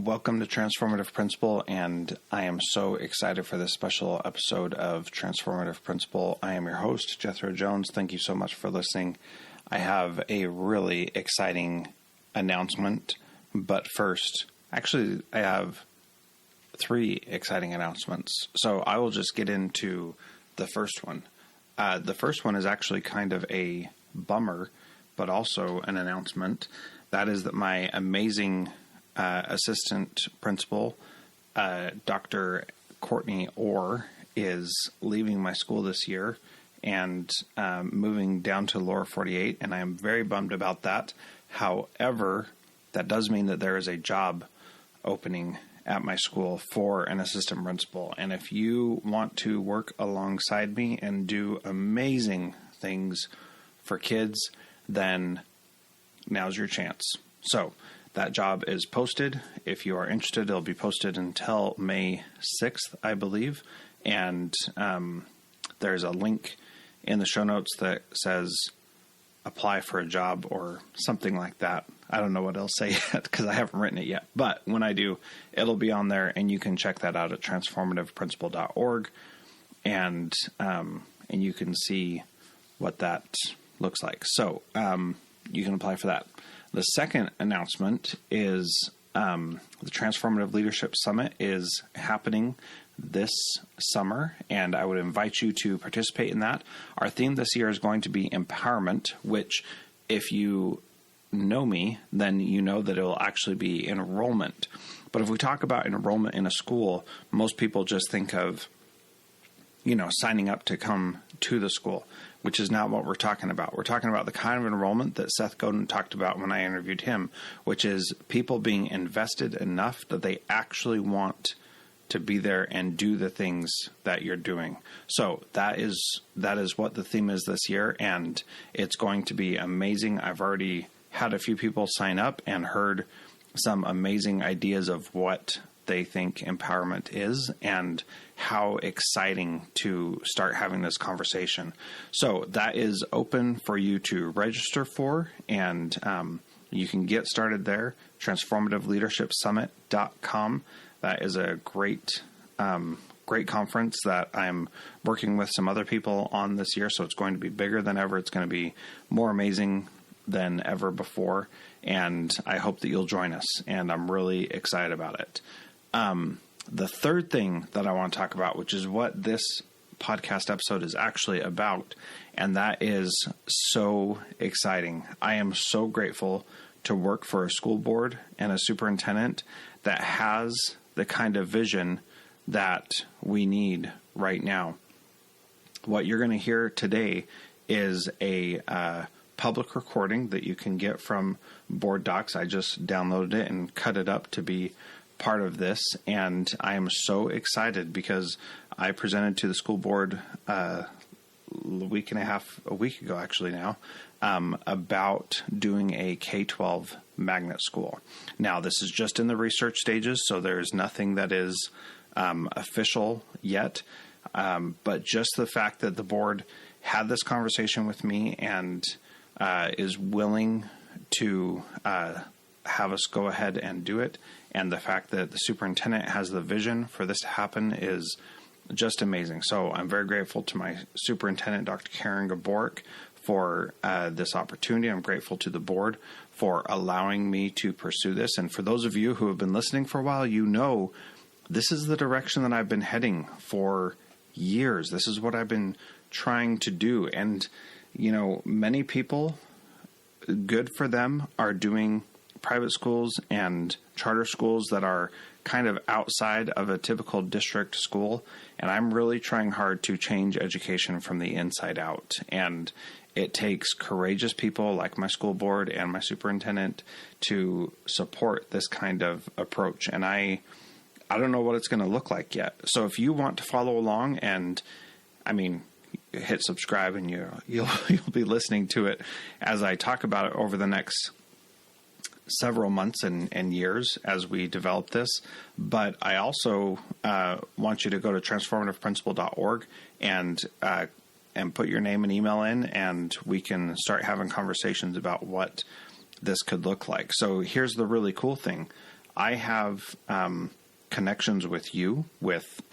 Welcome to Transformative Principal, and I am so excited for this special episode of Transformative Principal. I am your host, Jethro Jones. Thank you so much for listening. I have a really exciting announcement, but first, actually, I have three exciting announcements. So I will just get into the first one. The first one is actually kind of a bummer, but also an announcement. That is that my amazing assistant principal, Dr. Courtney Orr, is leaving my school this year and moving down to Lower 48, and I am very bummed about that. However, that does mean that there is a job opening at my school for an assistant principal, and if you want to work alongside me and do amazing things for kids, then now's your chance. So that job is posted. If you are interested, it'll be posted until May 6th, I believe. And there's a link in the show notes that says apply for a job or something like that. I don't know what it'll say yet because I haven't written it yet. But when I do, it'll be on there, and you can check that out at transformativeprincipal.org. And you can see what that looks like. So you can apply for that. The second announcement is the Transformative Leadership Summit is happening this summer, and I would invite you to participate in that. Our theme this year is going to be empowerment, which, if you know me, then you know that it will actually be enrollment. But if we talk about enrollment in a school, most people just think of, signing up to come to the school, which is not what we're talking about. We're talking about the kind of enrollment that Seth Godin talked about when I interviewed him, which is people being invested enough that they actually want to be there and do the things that you're doing. So that is what the theme is this year, and it's going to be amazing. I've already had a few people sign up and heard some amazing ideas of what they think empowerment is and how exciting to start having this conversation. So that is open for you to register for, and you can get started there, transformativeleadershipsummit.com. That is a great conference that I'm working with some other people on this year, so it's going to be bigger than ever. It's going to be more amazing than ever before, and I hope that you'll join us, and I'm really excited about it. The third thing that I want to talk about, which is what this podcast episode is actually about, and that is so exciting. I am so grateful to work for a school board and a superintendent that has the kind of vision that we need right now. What you're going to hear today is a public recording that you can get from Board Docs. I just downloaded it and cut it up to be part of this, and I am so excited because I presented to the school board a week ago actually now, about doing a K-12 magnet school. Now, this is just in the research stages, so there's nothing that is official yet, but just the fact that the board had this conversation with me and is willing to have us go ahead and do it, and the fact that the superintendent has the vision for this to happen is just amazing. So I'm very grateful to my superintendent, Dr. Karen Gaborik, for this opportunity. I'm grateful to the board for allowing me to pursue this. And for those of you who have been listening for a while, you know this is the direction that I've been heading for years. This is what I've been trying to do. And, many people, good for them, are doing private schools and charter schools that are kind of outside of a typical district school. And I'm really trying hard to change education from the inside out. And it takes courageous people like my school board and my superintendent to support this kind of approach. And I don't know what it's going to look like yet. So if you want to follow along, and hit subscribe, and you'll be listening to it as I talk about it over the next several months and years as we develop this. But I also want you to go to transformativeprincipal.org and put your name and email in, and we can start having conversations about what this could look like. So here's the really cool thing. I have connections with you, with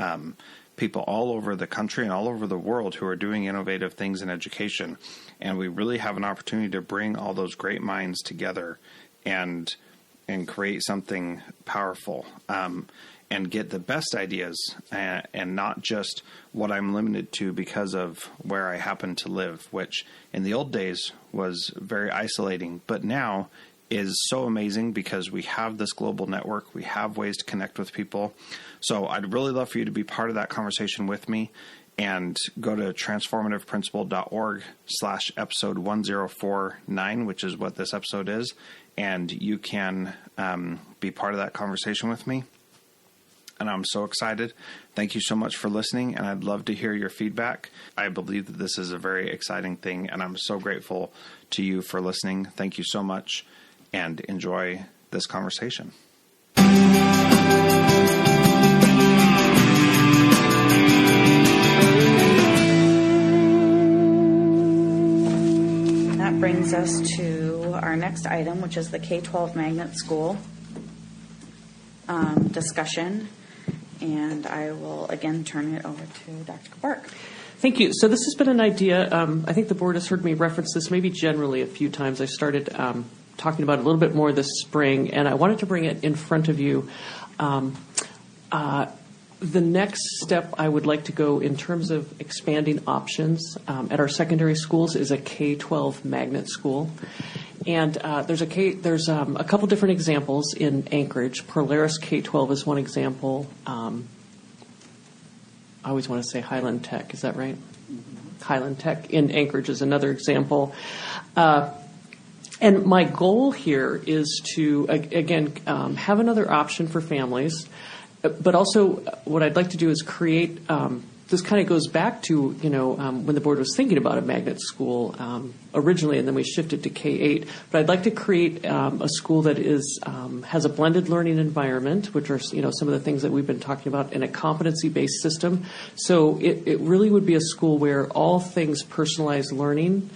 people all over the country and all over the world who are doing innovative things in education. And we really have an opportunity to bring all those great minds together and create something powerful, and get the best ideas, and not just what I'm limited to because of where I happen to live, which in the old days was very isolating, but now is so amazing because we have this global network. We have ways to connect with people. So I'd really love for you to be part of that conversation with me, and go to transformativeprincipal.org/episode 1049, which is what this episode is. And you can be part of that conversation with me. And I'm so excited. Thank you so much for listening. And I'd love to hear your feedback. I believe that this is a very exciting thing. And I'm so grateful to you for listening. Thank you so much. And enjoy this conversation. That brings us to our next item, which is the K-12 magnet school discussion. And I will again turn it over to Dr. Kabark. Thank you. So this has been an idea. I think the board has heard me reference this maybe generally a few times. I started talking about it a little bit more this spring, and I wanted to bring it in front of you. The next step I would like to go in terms of expanding options at our secondary schools is a K-12 magnet school. And there's a couple different examples in Anchorage. Polaris K-12 is one example. I always want to say Highland Tech. Is that right? Mm-hmm. Highland Tech in Anchorage is another example. And my goal here is to, again, have another option for families. But also what I'd like to do is create this kind of goes back to, when the board was thinking about a magnet school originally, and then we shifted to K-8. But I'd like to create a school that has a blended learning environment, which are, some of the things that we've been talking about, in a competency-based system. So it really would be a school where all things personalized learning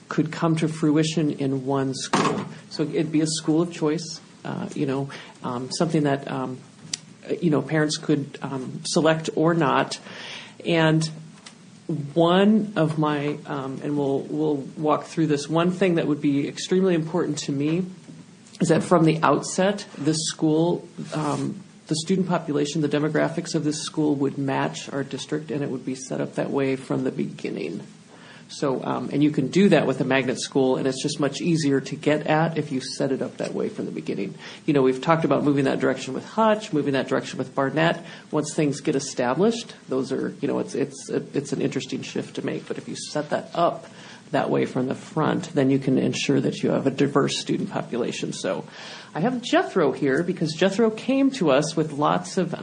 could come to fruition in one school. So it'd be a school of choice, something that parents could select or not. And one of my, and we'll walk through this, one thing that would be extremely important to me is that from the outset, this school, the student population, the demographics of this school would match our district, and it would be set up that way from the beginning. So, and you can do that with a magnet school, and it's just much easier to get at if you set it up that way from the beginning. We've talked about moving that direction with Hutch, moving that direction with Barnett. Once things get established, those are, it's an interesting shift to make. But if you set that up that way from the front, then you can ensure that you have a diverse student population. So I have Jethro here because Jethro came to us with lots of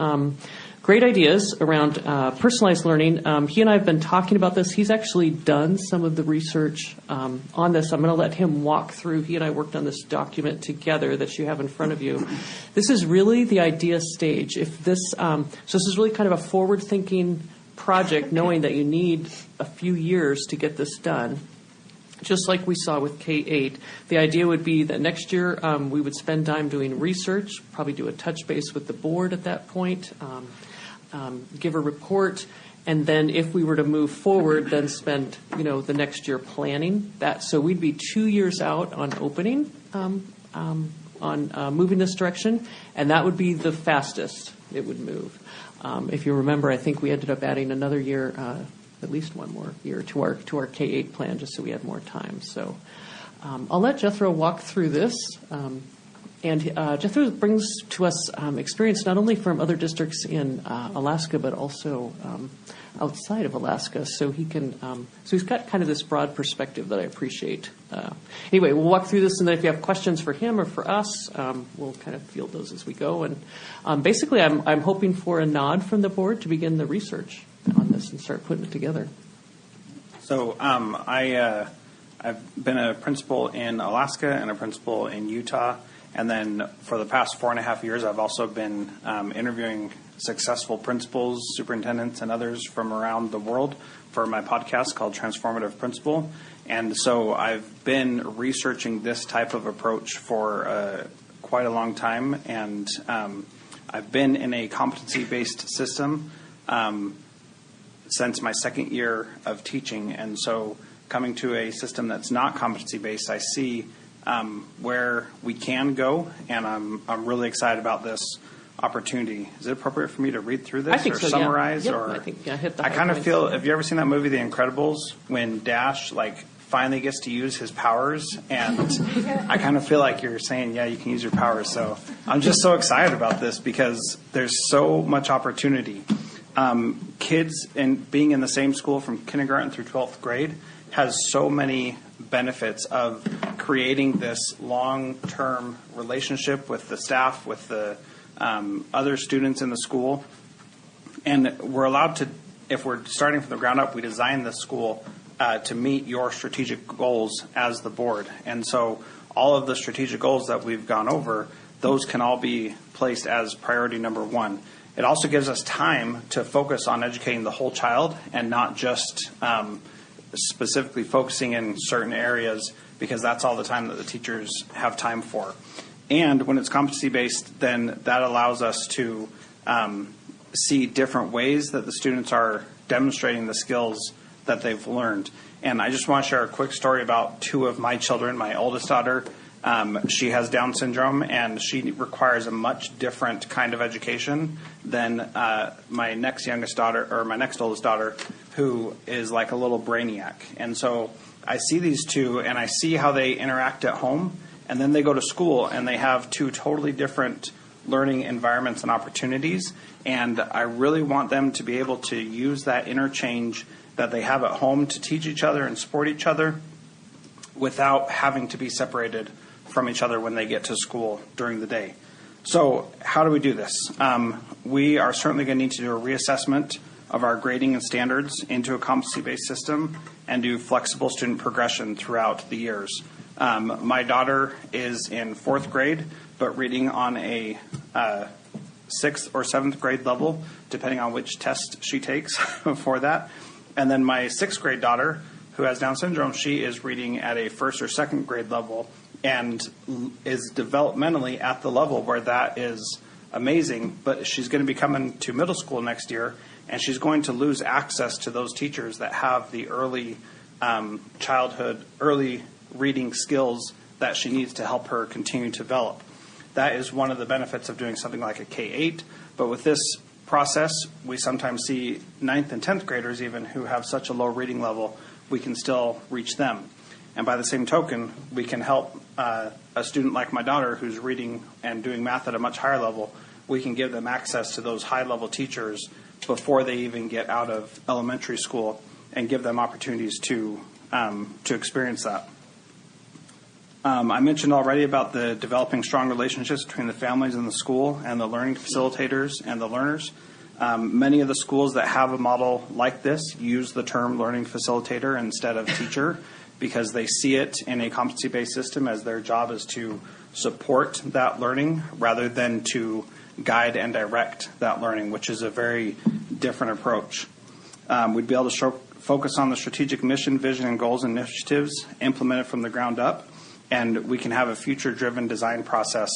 great ideas around personalized learning. He and I have been talking about this. He's actually done some of the research on this. I'm going to let him walk through. He and I worked on this document together that you have in front of you. This is really the idea stage. So this is really kind of a forward-thinking project, knowing that you need a few years to get this done. Just like we saw with K-8, the idea would be that next year we would spend time doing research, probably do a touch base with the board at that point, give a report, and then if we were to move forward, then spend the next year planning that. So we'd be 2 years out on opening, on moving this direction, and that would be the fastest it would move. If you remember, I think we ended up adding another year, at least one more year to our K-8 plan, just so we had more time. So I'll let Jethro walk through this. And Jethro brings to us experience not only from other districts in Alaska, but also outside of Alaska. So he can. So he's got kind of this broad perspective that I appreciate. Anyway, we'll walk through this, and then if you have questions for him or for us, we'll kind of field those as we go. And basically, I'm hoping for a nod from the board to begin the research on this and start putting it together. So I've been a principal in Alaska and a principal in Utah. And then for the past 4.5 years, I've also been interviewing successful principals, superintendents, and others from around the world for my podcast called Transformative Principal. And so I've been researching this type of approach for quite a long time, and I've been in a competency-based system since my second year of teaching, and so coming to a system that's not competency-based, I see where we can go, and I'm really excited about this opportunity. Is it appropriate for me to read through this I think or so, summarize? Yeah. Yep, Or I think, hit the I high kind of points. feel, have you ever seen that movie, The Incredibles, when Dash finally gets to use his powers? And I kind of feel like you're saying, yeah, you can use your powers. So I'm just so excited about this because there's so much opportunity. Kids and being in the same school from kindergarten through 12th grade has so many benefits of creating this long-term relationship with the staff, with the other students in the school. And we're allowed to, if we're starting from the ground up, we design the school to meet your strategic goals as the board. And so all of the strategic goals that we've gone over, those can all be placed as priority number one. It also gives us time to focus on educating the whole child and not just specifically focusing in certain areas, because that's all the time that the teachers have time for. And when it's competency-based, then that allows us to see different ways that the students are demonstrating the skills that they've learned. And I just want to share a quick story about two of my children. My oldest daughter, she has Down syndrome, and she requires a much different kind of education than my next youngest daughter, or my next oldest daughter, who is like a little brainiac. And so I see these two, and I see how they interact at home, and then they go to school, and they have two totally different learning environments and opportunities. And I really want them to be able to use that interchange that they have at home to teach each other and support each other without having to be separated from each other when they get to school during the day. So how do we do this? We are certainly going to need to do a reassessment of our grading and standards into a competency-based system and do flexible student progression throughout the years. My daughter is in 4th grade, but reading on a 6th or 7th grade level, depending on which test she takes for that. And then my 6th grade daughter, who has Down syndrome, she is reading at a 1st or 2nd grade level and is developmentally at the level where that is amazing. But she's going to be coming to middle school next year, and she's going to lose access to those teachers that have the early childhood, early reading skills that she needs to help her continue to develop. That is one of the benefits of doing something like a K-8. But with this process, we sometimes see 9th and 10th graders even who have such a low reading level, we can still reach them. And by the same token, we can help a student like my daughter who's reading and doing math at a much higher level. We can give them access to those high-level teachers before they even get out of elementary school and give them opportunities to experience that. I mentioned already about the developing strong relationships between the families and the school and the learning facilitators and the learners. Many of the schools that have a model like this use the term learning facilitator instead of teacher because they see it in a competency-based system as their job is to support that learning rather than to guide and direct that learning, which is a very different approach. We'd be able to focus on the strategic mission, vision, and goals and initiatives implemented from the ground up. And we can have a future-driven design process,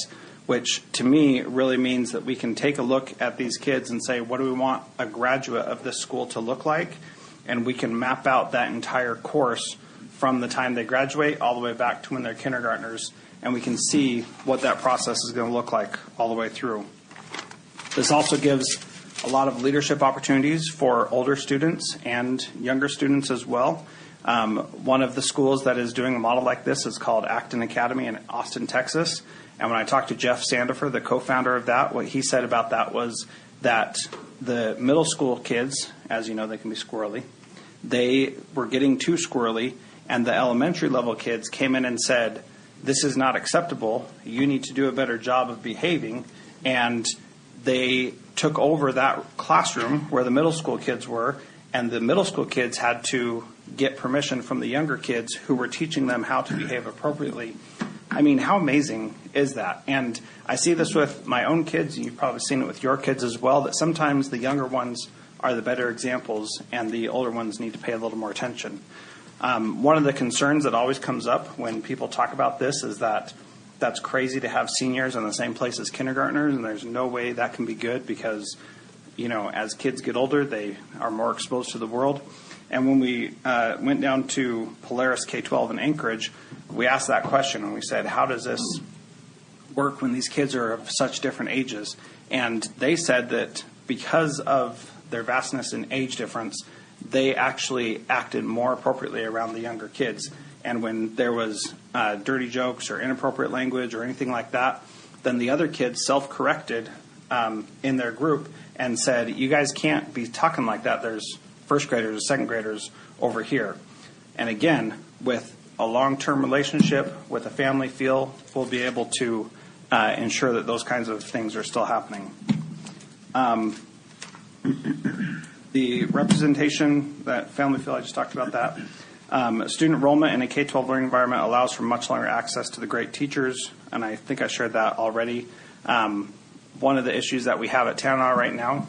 which to me really means that we can take a look at these kids and say, what do we want a graduate of this school to look like? And we can map out that entire course from the time they graduate all the way back to when they're kindergartners, and we can see what that process is going to look like all the way through. This also gives a lot of leadership opportunities for older students and younger students as well. One of the schools that is doing a model like this is called Acton Academy in Austin, Texas. And when I talked to Jeff Sandifer, the co-founder of that, what he said about that was that the middle school kids, as you know, they can be squirrely, they were getting too squirrely, and the elementary level kids came in and said, this is not acceptable, you need to do a better job of behaving. And they took over that classroom where the middle school kids were, and the middle school kids had to get permission from the younger kids who were teaching them how to behave appropriately. I mean, how amazing is that? And I see this with my own kids, and you've probably seen it with your kids as well, that sometimes the younger ones are the better examples and the older ones need to pay a little more attention. One of the concerns that always comes up when people talk about this is that that's crazy to have seniors in the same place as kindergartners, and there's no way that can be good because, as kids get older, they are more exposed to the world. And when we went down to Polaris K-12 in Anchorage, we asked that question, and we said, how does this work when these kids are of such different ages? And they said that because of their vastness in age difference, they actually acted more appropriately around the younger kids. And when there was dirty jokes or inappropriate language or anything like that, then the other kids self-corrected in their group and said, you guys can't be talking like that. There's first graders or second graders over here. And again, with a long-term relationship, with a family feel, we'll be able to ensure that those kinds of things are still happening. The representation, that family feel, I just talked about that. Student enrollment in a K-12 learning environment allows for much longer access to the great teachers, and I think I shared that already. One of the issues that we have at Tanana right now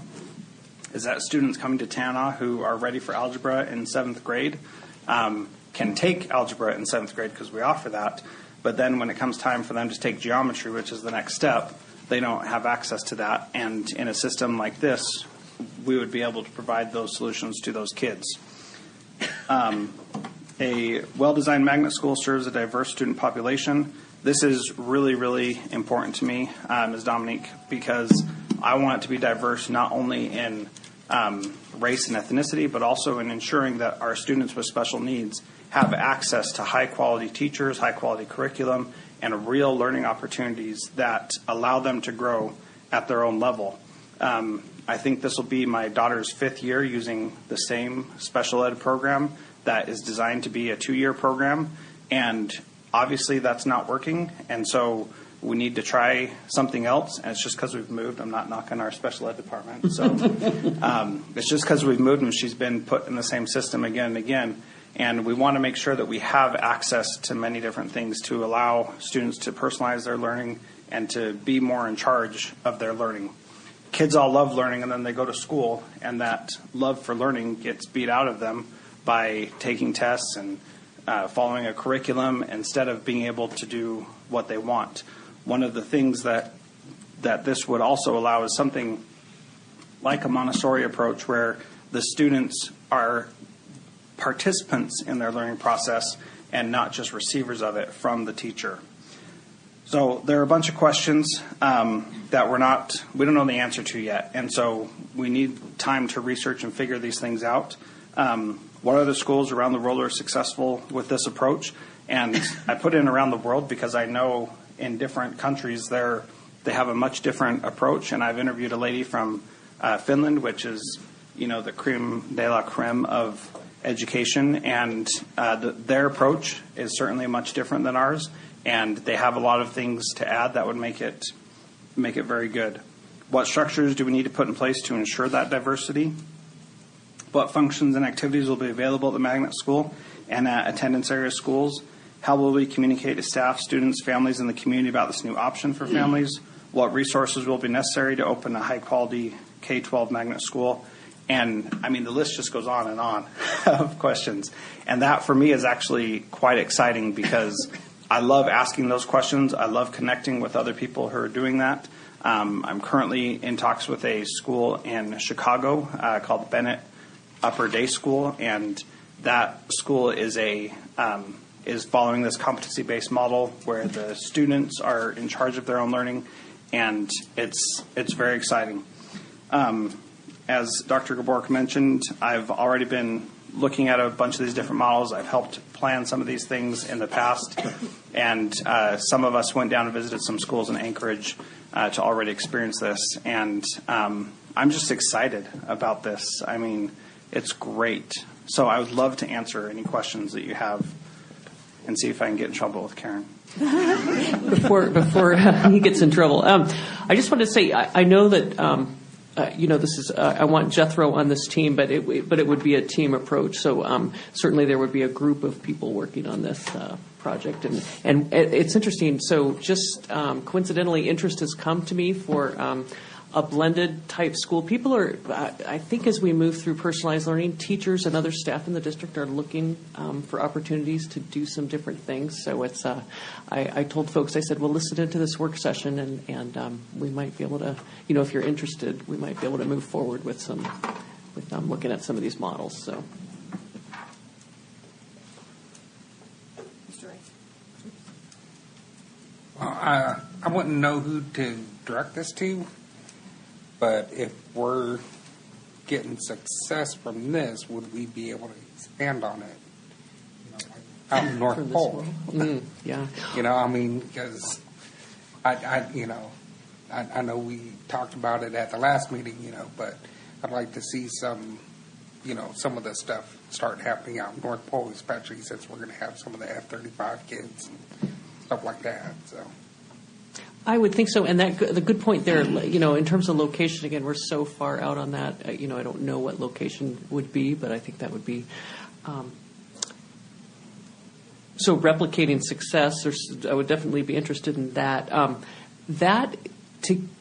is that students coming to Tanana who are ready for algebra in 7th grade can take algebra in 7th grade because we offer that, but then when it comes time for them to take geometry, which is the next step, they don't have access to that. And in a system like this, we would be able to provide those solutions to those kids. A well-designed magnet school serves a diverse student population. This is really, really important to me, Ms. Dominique, because I want it to be diverse not only in race and ethnicity, but also in ensuring that our students with special needs have access to high-quality teachers, high-quality curriculum, and real learning opportunities that allow them to grow at their own level. I think this will be my daughter's 5th year using the same special ed program that is designed to be a 2-year program, and obviously that's not working, and so we need to try something else, and it's just because we've moved. I'm not knocking our special ed department. So it's just because we've moved and she's been put in the same system again and again, and we want to make sure that we have access to many different things to allow students to personalize their learning and to be more in charge of their learning. Kids all love learning, and then they go to school, and that love for learning gets beat out of them by taking tests and following a curriculum instead of being able to do what they want. One of the things that this would also allow is something like a Montessori approach where the students are participants in their learning process and not just receivers of it from the teacher. So there are a bunch of questions that we don't know the answer to yet, and so we need time to research and figure these things out. What other schools around the world are successful with this approach? And I put in around the world because I know in different countries they have a much different approach, and I've interviewed a lady from Finland, which is the creme de la creme of education, and their approach is certainly much different than ours, and they have a lot of things to add that would make it very good. What structures do we need to put in place to ensure that diversity? What functions and activities will be available at the magnet school and at attendance area schools? How will we communicate to staff, students, families, and the community about this new option for families? What resources will be necessary to open a high-quality K-12 magnet school? And, the list just goes on and on of questions. And that, for me, is actually quite exciting because I love asking those questions. I love connecting with other people who are doing that. I'm currently in talks with a school in Chicago called Bennett Upper Day School, and that school is following this competency-based model where the students are in charge of their own learning, and it's very exciting. As Dr. Gabork mentioned, I've already been looking at a bunch of these different models. I've helped plan some of these things in the past, and some of us went down and visited some schools in Anchorage to already experience this, and I'm just excited about this. It's great. So I would love to answer any questions that you have and see if I can get in trouble with Karen. Before he gets in trouble, I just want to say I know that this is I want Jethro on this team, but it would be a team approach. So certainly there would be a group of people working on this project, and it's interesting. So just coincidentally, interest has come to me for a blended type school. People are, I think as we move through personalized learning, teachers and other staff in the district are looking for opportunities to do some different things. So it's, I told folks, I said, well, listen into this work session and we might be able to, if you're interested, we might be able to move forward with looking at some of these models. So. Well, I wouldn't know who to direct this to, but if we're getting success from this, would we be able to expand on it? Out in North Pole. Yeah. Because I know we talked about it at the last meeting, but I'd like to see some of the stuff start happening out in North Pole, especially since we're going to have some of the F-35 kids and stuff like that. So, I would think so, and the good point there. In terms of location, again, we're so far out on that. I don't know what location would be, but I think that would be. So replicating success, I would definitely be interested in that.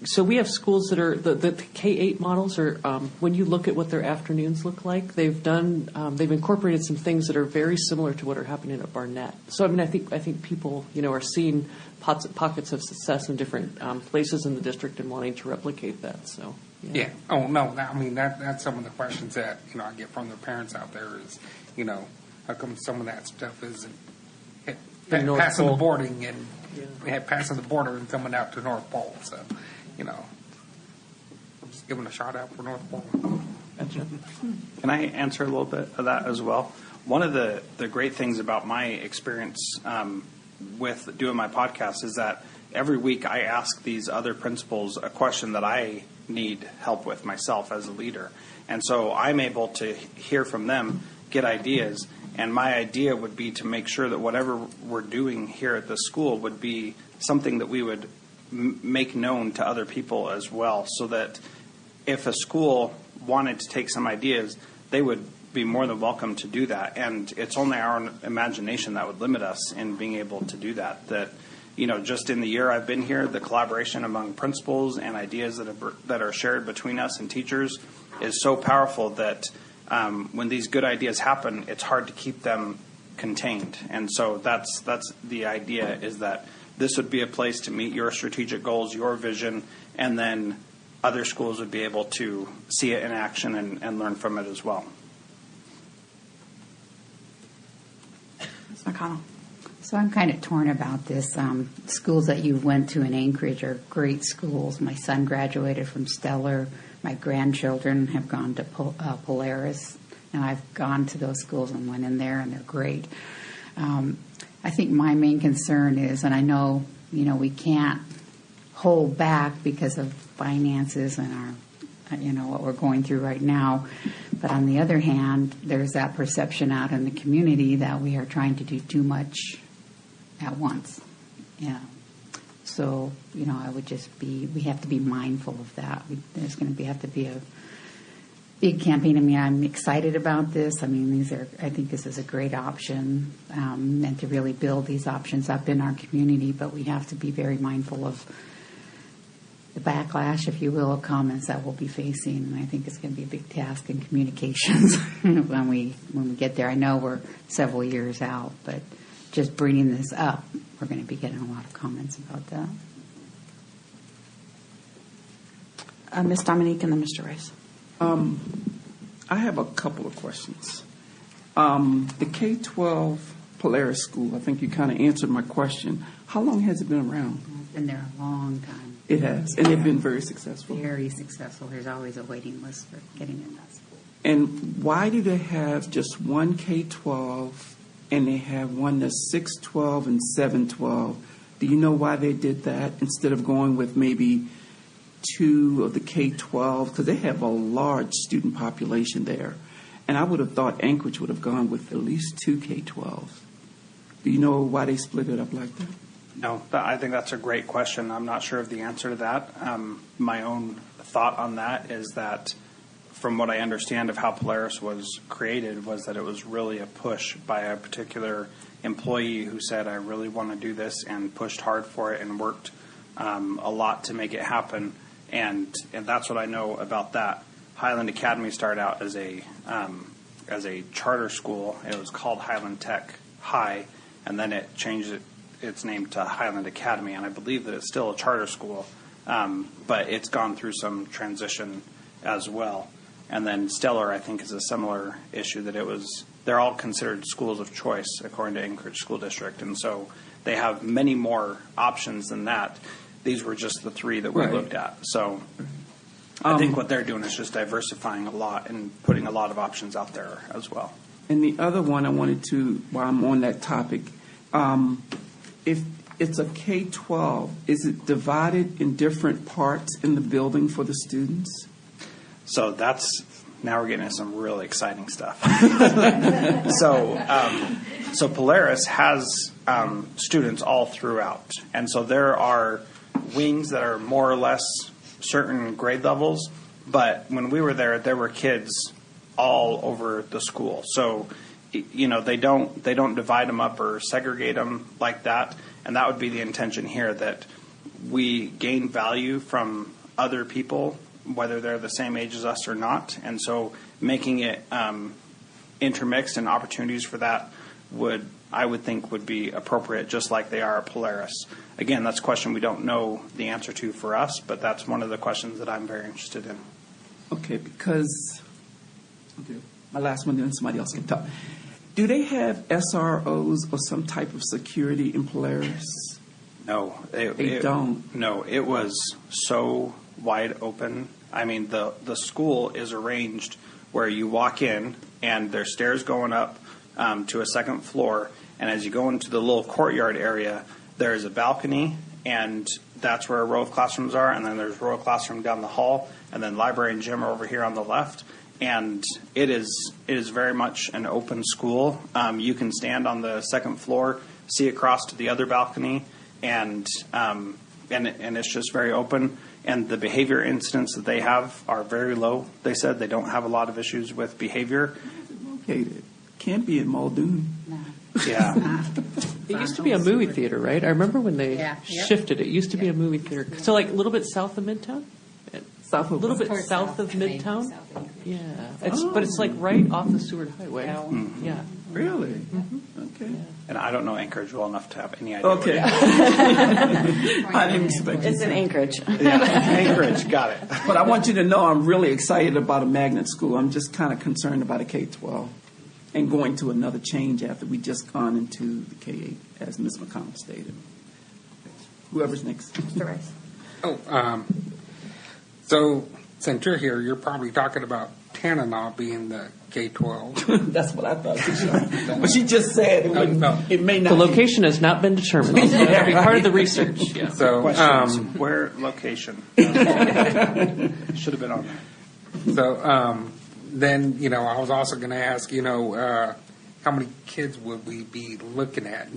So we have schools that are the K-8 models are when you look at what their afternoons look like, they've incorporated some things that are very similar to what are happening at Barnett. So I think people are seeing pockets of success in different places in the district and wanting to replicate that. So yeah. Oh no, that's some of the questions that I get from the parents out there is how come some of that stuff isn't passing the boarding and passing the border and coming out to North Pole. So, I'm just giving a shout out for North Pole. Gotcha. Can I answer a little bit of that as well? One of the great things about my experience with doing my podcast is that every week I ask these other principals a question that I need help with myself as a leader. And so I'm able to hear from them, get ideas, and my idea would be to make sure that whatever we're doing here at the school would be something that we would make known to other people as well, so that if a school wanted to take some ideas, they would be more than welcome to do that. And it's only our imagination that would limit us in being able to do that. That, just in the year I've been here, the collaboration among principals and ideas that are shared between us and teachers is so powerful that when these good ideas happen, it's hard to keep them contained. And so that's the idea, is that this would be a place to meet your strategic goals, your vision, and then other schools would be able to see it in action and learn from it as well. Ms. McConnell. So I'm kind of torn about this. Schools that you went to in Anchorage are great schools. My son graduated from Stellar. My grandchildren have gone to Polaris, and I've gone to those schools and went in there, and they're great. I think my main concern is, and I know, we can't hold back because of finances and our, what we're going through right now. But on the other hand, there's that perception out in the community that we are trying to do too much at once. Yeah. So, I would we have to be mindful of that. There's going to have to be a big campaign. I'm excited about this. I think this is a great option, and to really build these options up in our community, but we have to be very mindful of the backlash, if you will, of comments that we'll be facing. And I think it's going to be a big task in communications when we get there. I know we're several years out, but just bringing this up, we're going to be getting a lot of comments about that. Ms. Dominique and then Mr. Rice. I have a couple of questions. The K-12 Polaris School, I think you kind of answered my question. How long has it been around? It's been there a long time. It has, and they've been very successful. Very successful. There's always a waiting list for getting in that school. And why do they have just one K-12 and they have one that's 6-12 and 7-12? Do you know why they did that instead of going with maybe two of the K-12? Because they have a large student population there. And I would have thought Anchorage would have gone with at least two K-12s. Do you know why they split it up like that? No, I think that's a great question. I'm not sure of the answer to that. My own thought on that is that, from what I understand of how Polaris was created, was that it was really a push by a particular employee who said, I really want to do this, and pushed hard for it and worked a lot to make it happen. and that's what I know about that. Highland Academy started out as a charter school. It was called Highland Tech High, and then it changed its name to Highland Academy, and I believe that it's still a charter school, but it's gone through some transition as well. And then Stellar, I think, is a similar issue, that they're all considered schools of choice according to Anchorage School District, and so they have many more options than that. These were just the three that we looked at. So I think what they're doing is just diversifying a lot and putting a lot of options out there as well. And the other one I wanted to, while I'm on that topic, if it's a K-12, is it divided in different parts in the building for the students? So now we're getting into some really exciting stuff. So Polaris has students all throughout. And so there are wings that are more or less certain grade levels, but when we were there were kids all over the school. So, they don't divide them up or segregate them like that, and that would be the intention here, that we gain value from other people, whether they're the same age as us or not, and so making it intermixed and opportunities for that I would think would be appropriate, just like they are at Polaris. Again, that's a question we don't know the answer to for us, but that's one of the questions that I'm very interested in. Okay, because my last one, then somebody else can talk. Do they have SROs or some type of security in Polaris? No, They don't. No, it was so wide open. I mean, the school is arranged where you walk in and there's stairs going up to a second floor, and as you go into the little courtyard area, there is a balcony, and that's where a row of classrooms are, and then there's a row of classroom down the hall, and then library and gym are over here on the left. And it is very much an open school. You can stand on the second floor, see across to the other balcony, and it's just very open. And the behavior incidents that they have are very low. They said they don't have a lot of issues with behavior. Located. Can't be in Muldoon. No. Yeah. It used to be a movie theater, right? I remember when they shifted. It used to be a movie theater. So like a little bit south of Midtown? A little bit south of Midtown? Yeah. But it's like right off the Seward Highway. Mm-hmm. Yeah. Really? Mm-hmm. Okay. Yeah. And I don't know Anchorage well enough to have any idea. Okay. I didn't expect you It's to. in Anchorage. Yeah, Anchorage, got it. But I want you to know I'm really excited about a magnet school. I'm just kind of concerned about a K-12 and going to another change after we just gone into the K-8, as Ms. McConnell stated. Whoever's next. Mr. Rice. So since you're here, you're probably talking about Tanana being the K-12. That's what I thought. But she just said it may not The location has not been determined. That'll be part of the research. Yeah. So, Questions? Where location? Should have been on there. so then, I was also going to ask, how many kids would we be looking at?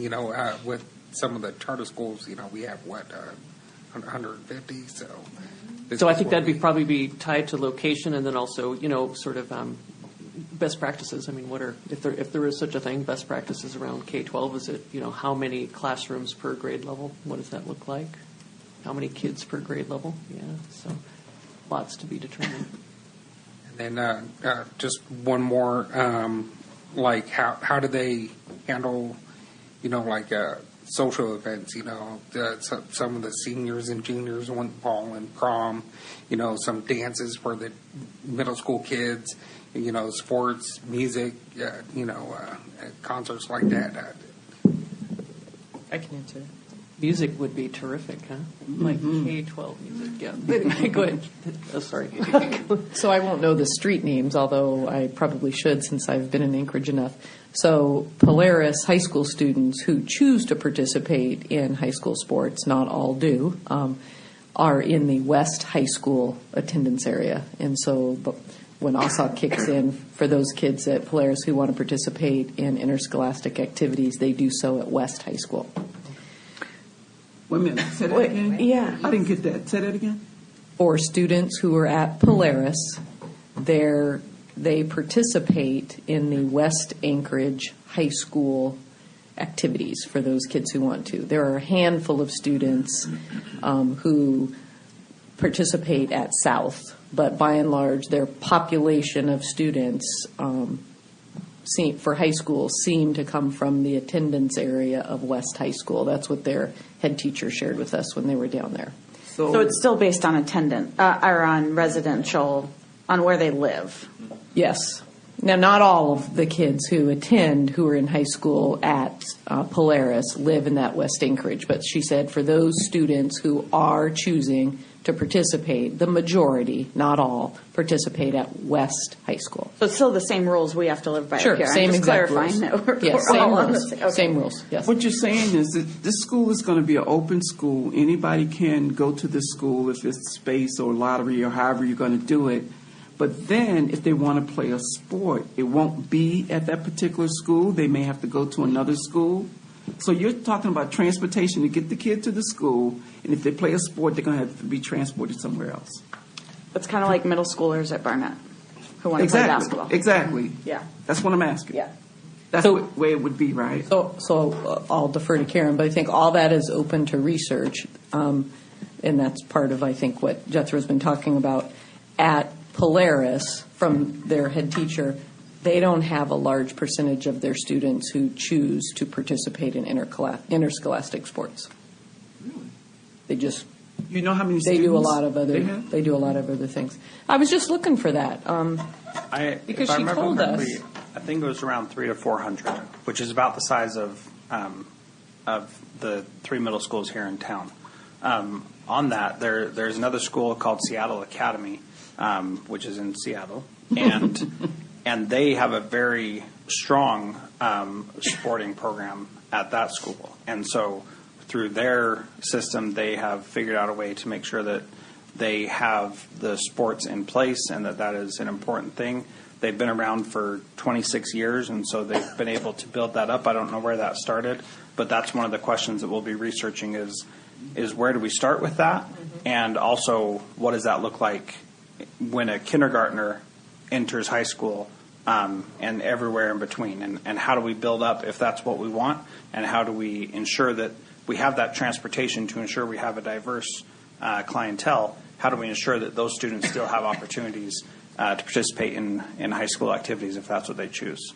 With some of the charter schools, we have 150. So I think that'd probably be tied to location, and then also, sort of best practices. I mean, if there is such a thing, best practices around K-12? Is it, how many classrooms per grade level? What does that look like? How many kids per grade level? Yeah, so lots to be determined. And then just one more, how do they handle, social events? Some of the seniors and juniors went ball and prom, some dances for the middle school kids, sports, music, concerts like that. I can answer that. Music would be terrific, huh? Like K-12 music, yeah. Go ahead. Oh, sorry. So I won't know the street names, although I probably should since I've been in Anchorage enough. So Polaris high school students who choose to participate in high school sports, not all do, are in the West High School attendance area. And so when OSSOC kicks in, for those kids at Polaris who want to participate in interscholastic activities, they do so at West High School. Wait a minute. Say that again? Yeah. I didn't get that. Say that again? For students who are at Polaris, they participate in the West Anchorage High School activities for those kids who want to. There are a handful of students who participate at South, but by and large, their population of students for high school seem to come from the attendance area of West High School. That's what their head teacher shared with us when they were down there. So it's still based on attendance, or on residential, on where they live. Yes. Now, not all of the kids who attend who are in high school at Polaris live in that West Anchorage, but she said for those students who are choosing to participate, the majority, not all, participate at West High School. So it's still the same rules we have to live by. Sure, up here. same I'm just exact clarifying rules. that Yes, we're same all on the rules. same. Okay. Same rules, yes. What you're saying is that this school is going to be an open school. Anybody can go to this school if it's space or lottery or however you're going to do it. But then if they want to play a sport, it won't be at that particular school. They may have to go to another school. So you're talking about transportation to get the kid to the school, and if they play a sport, they're going to have to be transported somewhere else. It's kind of like middle schoolers at Barnett who want to play basketball. Exactly. Yeah. That's what I'm asking. Yeah. That's the way it would be, right? So I'll defer to Karen, but I think all that is open to research, and that's part of, I think, what Jethro's been talking about. At Polaris, from their head teacher, they don't have a large percentage of their students who choose to participate in interscholastic sports. Really? They just You know how many they students do a lot of other they have? they do a lot of other things. I was just looking for that. If Because I she remember told us. correctly, I think it was around 300 to 400, which is about the size of the three middle schools here in town. On that, there's another school called Seattle Academy, which is in Seattle, and they have a very strong sporting program at that school, and so through their system, they have figured out a way to make sure that they have the sports in place and that is an important thing. They've been around for 26 years, and so they've been able to build that up. I don't know where that started, but that's one of the questions that we'll be researching is where do we start with that? And also, what does that look like when a kindergartner enters high school and everywhere in between? And how do we build up if that's what we want? And how do we ensure that we have that transportation to ensure we have a diverse clientele? How do we ensure that those students still have opportunities to participate in high school activities if that's what they choose?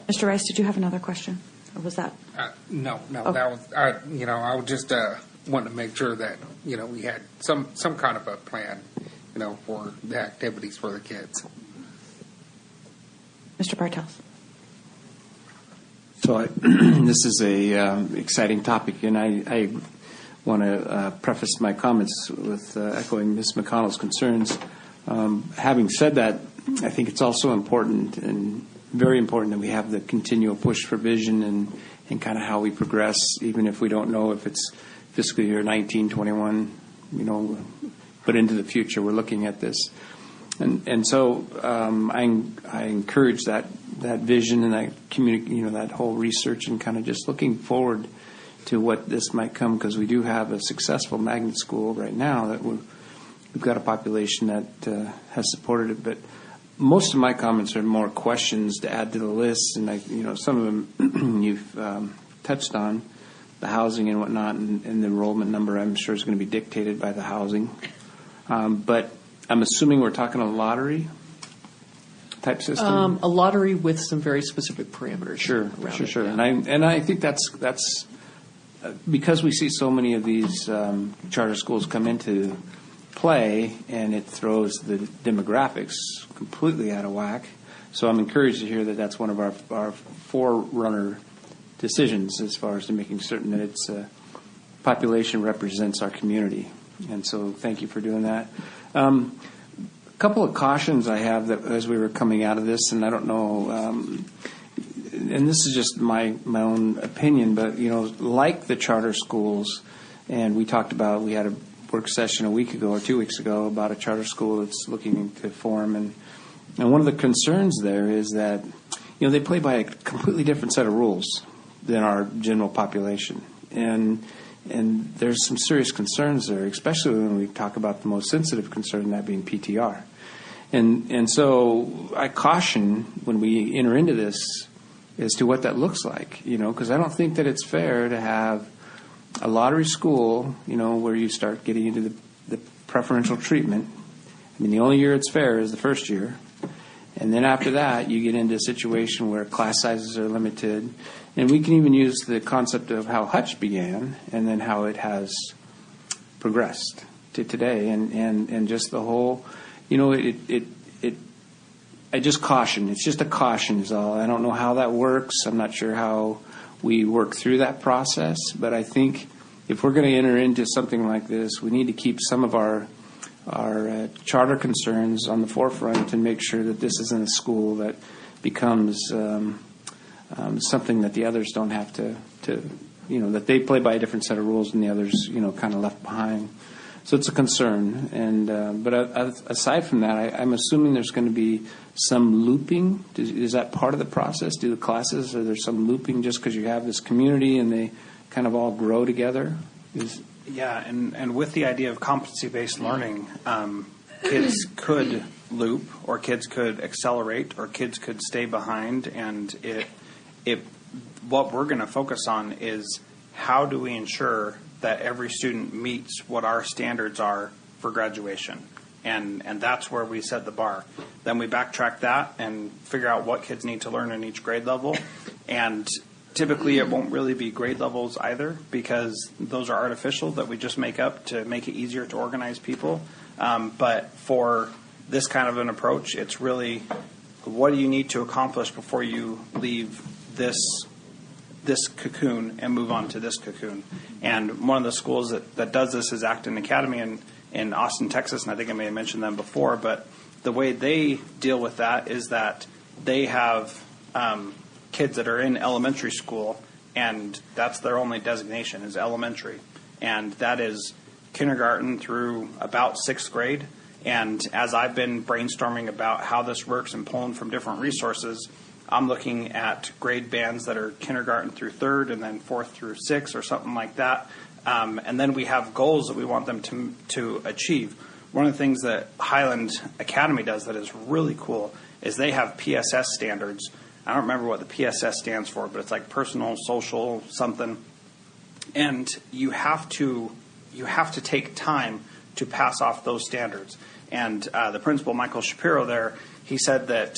Mr. Rice, did you have another question? Or was that? No, Okay. that was, I would just want to make sure that, we had some kind of a plan, for the activities for the kids. Mr. Bartels. So this is a exciting topic, and I want to preface my comments with echoing Ms. McConnell's concerns. Having said that, I think it's also important and very important that we have the continual push for vision and kind of how we progress, even if we don't know if it's fiscal year 19, 21, but into the future we're looking at this. And so I encourage that vision and that that whole research and kind of just looking forward to what this might come, because we do have a successful magnet school right now that we've got a population that has supported it. But most of my comments are more questions to add to the list, and some of them you've touched on, the housing and whatnot, and the enrollment number I'm sure is going to be dictated by the housing. But I'm assuming we're talking a lottery type system. A lottery with some very specific parameters. Sure. Yeah. And I think that's because we see so many of these charter schools come into play, and it throws the demographics completely out of whack. So I'm encouraged to hear that that's one of our forerunner decisions as far as to making certain that its population represents our community. And so thank you for doing that. A couple of cautions I have that as we were coming out of this, and I don't know, and this is just my own opinion, but like the charter schools, and we had a work session a week ago or 2 weeks ago about a charter school that's looking to form, and one of the concerns there is that they play by a completely different set of rules than our general population, and there's some serious concerns there, especially when we talk about the most sensitive concern, that being PTR. And so I caution when we enter into this as to what that looks like, because I don't think that it's fair to have a lottery school, where you start getting into the preferential treatment, I mean, the only year it's fair is the first year. And then after that, you get into a situation where class sizes are limited. And we can even use the concept of how Hutch began and then how it has progressed to today. And just the whole, I just caution. It's just a caution is all. I don't know how that works. I'm not sure how we work through that process. But I think if we're going to enter into something like this, we need to keep some of our charter concerns on the forefront and make sure that this isn't a school that becomes something that the others don't have to that they play by a different set of rules and the others, kind of left behind. So it's a concern. And but aside from that, I'm assuming there's going to be some looping. Is that part of the process? Do the classes, are there some looping just because you have this community and they kind of all grow together? Yeah, and with the idea of competency-based learning, kids could loop, or kids could accelerate, or kids could stay behind, and what we're going to focus on is how do we ensure that every student meets what our standards are for graduation, and that's where we set the bar. Then we backtrack that and figure out what kids need to learn in each grade level, and typically it won't really be grade levels either, because those are artificial that we just make up to make it easier to organize people. But for this kind of an approach, it's really what do you need to accomplish before you leave this cocoon and move on to this cocoon. And one of the schools that does this is Acton Academy in Austin, Texas, and I think I may have mentioned them before, but the way they deal with that is that they have kids that are in elementary school, and that's their only designation is elementary, and that is kindergarten through about sixth grade. And as I've been brainstorming about how this works and pulling from different resources, I'm looking at grade bands that are kindergarten through third and then fourth through sixth or something like that. And then we have goals that we want them to achieve. One of the things that Highland Academy does that is really cool is they have PSS standards. I don't remember what the PSS stands for, but it's like personal, social, something. And you have to take time to pass off those standards. And the principal, Michael Shapiro there, he said that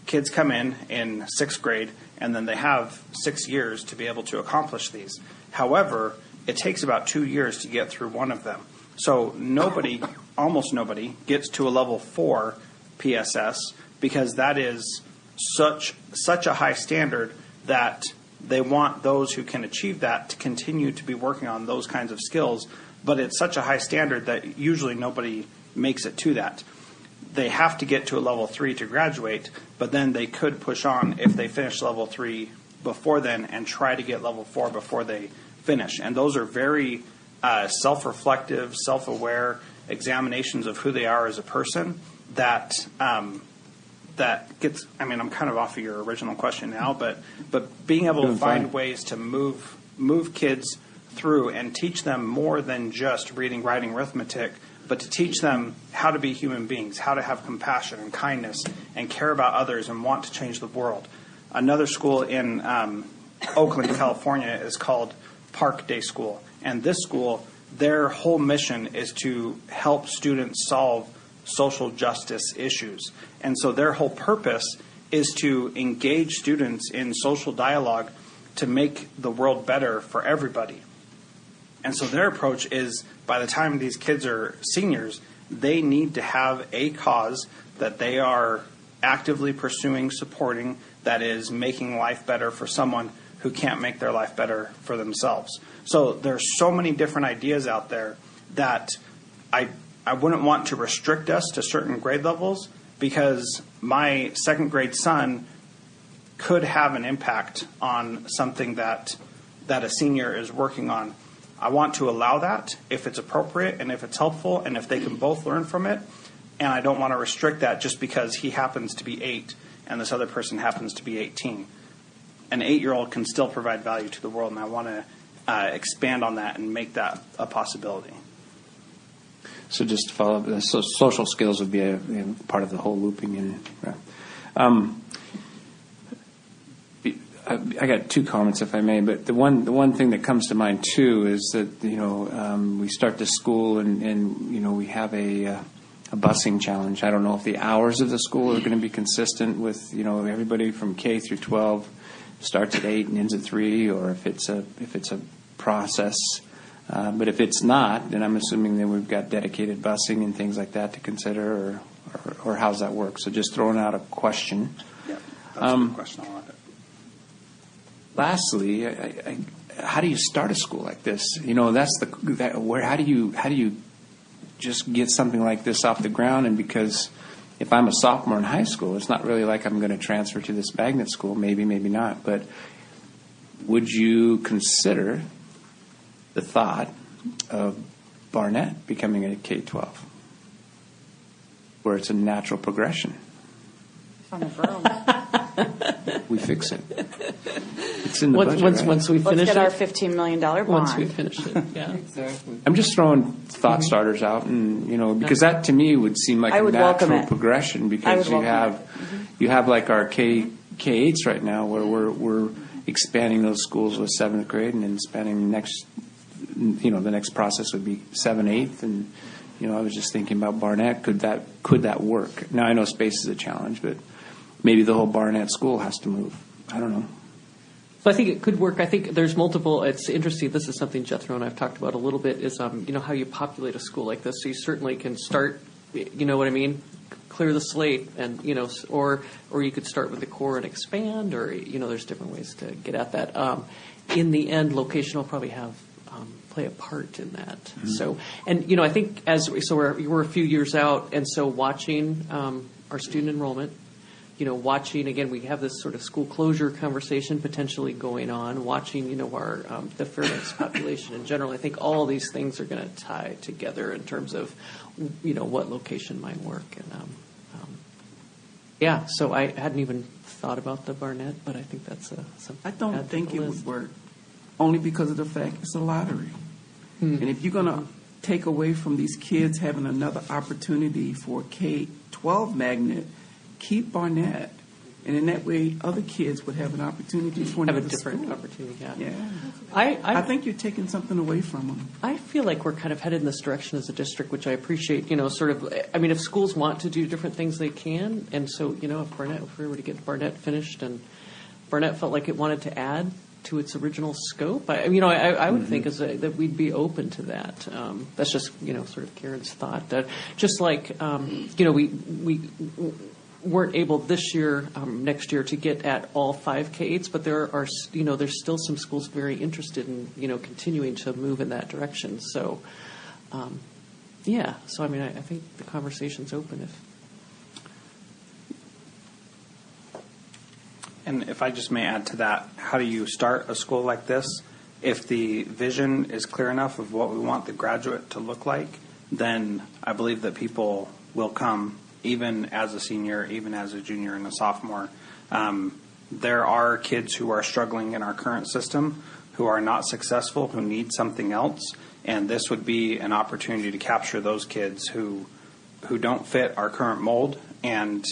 kids come in sixth grade, and then they have 6 years to be able to accomplish these. However, it takes about 2 years to get through one of them. So almost nobody, gets to a level 4 PSS, because that is such a high standard that they want those who can achieve that to continue to be working on those kinds of skills. But it's such a high standard that usually nobody makes it to that. They have to get to a level 3 to graduate, but then they could push on if they finish level 3 before then and try to get level 4 before they finish. And those are very self-reflective, self-aware examinations of who they are as a person that gets, I mean, I'm kind of off of your original question now, but being able to find ways to move kids through and teach them more than just reading, writing, arithmetic, but to teach them how to be human beings, how to have compassion and kindness and care about others and want to change the world. Another school in Oakland, California is called Park Day School. And this school, their whole mission is to help students solve social justice issues. And so their whole purpose is to engage students in social dialogue to make the world better for everybody. And so their approach is, by the time these kids are seniors, they need to have a cause that they are actively pursuing, supporting, that is making life better for someone who can't make their life better for themselves. So there's so many different ideas out there that I wouldn't want to restrict us to certain grade levels, because my second grade son could have an impact on something that a senior is working on. I want to allow that if it's appropriate and if it's helpful and if they can both learn from it. And I don't want to restrict that just because he happens to be 8 and this other person happens to be 18. An 8-year-old can still provide value to the world, and I want to expand on that and make that a possibility. So just to follow up, so social skills would be a part of the whole looping. I got two comments, if I may. But the one thing that comes to mind too is that we start the school and we have a busing challenge. I don't know if the hours of the school are going to be consistent with everybody from K through 12 starts at 8 and ends at 3, or if it's a process. But if it's not, then I'm assuming that we've got dedicated busing and things like that to consider, or how's that work? So just throwing out a question. Yeah, that's a good question. I like it. Lastly, how do you start a school like this? How do you just get something like this off the ground? And because if I'm a sophomore in high school, it's not really like I'm going to transfer to this magnet school. Maybe not. But would you consider the thought of Barnett becoming a K-12, where it's a natural progression? On the broom. We fix it. It's in the budget, right? Once we finish Let's get our it. $15 million bond. Once we finish it, yeah. Exactly. I'm just throwing thought starters out, and because that to me would seem like I a would welcome natural it. progression. I Because would welcome you have like our K8s right now, where we're expanding those schools with 7th grade, and then expanding the next process would be 7th, 8th, and I was just thinking about Barnett. Could that work? Now I know space is a challenge, but maybe the whole Barnett school has to move. I don't know. So I think it could work. I think there's multiple. It's interesting. This is something Jethro and I've talked about a little bit. Is how you populate a school like this. So you certainly can start. You know what I mean? Clear the slate, and or you could start with the core and expand, or there's different ways to get at that. In the end, location will probably have play a part in that. Mm-hmm. So, and I think we're a few years out, and so watching our student enrollment. Watching, again, we have this sort of school closure conversation potentially going on, watching, our the Fairbanks population in general. I think all these things are going to tie together in terms of, what location might work. And, so I hadn't even thought about the Barnett, but I think that's something. I don't think it would work, only because of the fact it's a lottery. And if you're going to take away from these kids having another opportunity for K-12 magnet, keep Barnett, and in that way, other kids would have an opportunity for have a another different school. opportunity. Yeah, I think you're taking something away from them. I feel like we're kind of headed in this direction as a district, which I appreciate. Sort of. I mean, if schools want to do different things, they can. And so, if we were to get Barnett finished, and Barnett felt like it wanted to add to its original scope, I would think that we'd be open to that. That's just sort of Karen's thought. That just like we weren't able this year, next year, to get at all 5 K-8s, but there are, there's still some schools very interested in, continuing to move in that direction. So, so I think the conversation's open. And if I just may add to that, how do you start a school like this? If the vision is clear enough of what we want the graduate to look like, then I believe that people will come, even as a senior, even as a junior and a sophomore. There are kids who are struggling in our current system, who are not successful, who need something else, and this would be an opportunity to capture those kids who don't fit our current mold and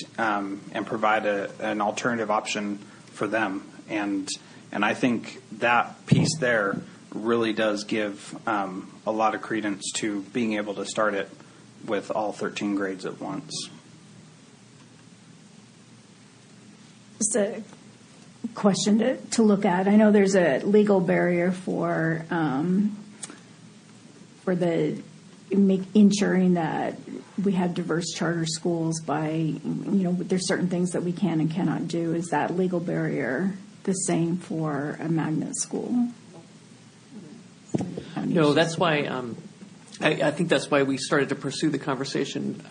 provide an alternative option for them. And I think that piece there really does give a lot of credence to being able to start it with all 13 grades at once. Just a question to look at. I know there's a legal barrier for ensuring that we have diverse charter schools by, there's certain things that we can and cannot do. Is that legal barrier the same for a magnet school? No, that's why I think that's why we started to pursue the conversation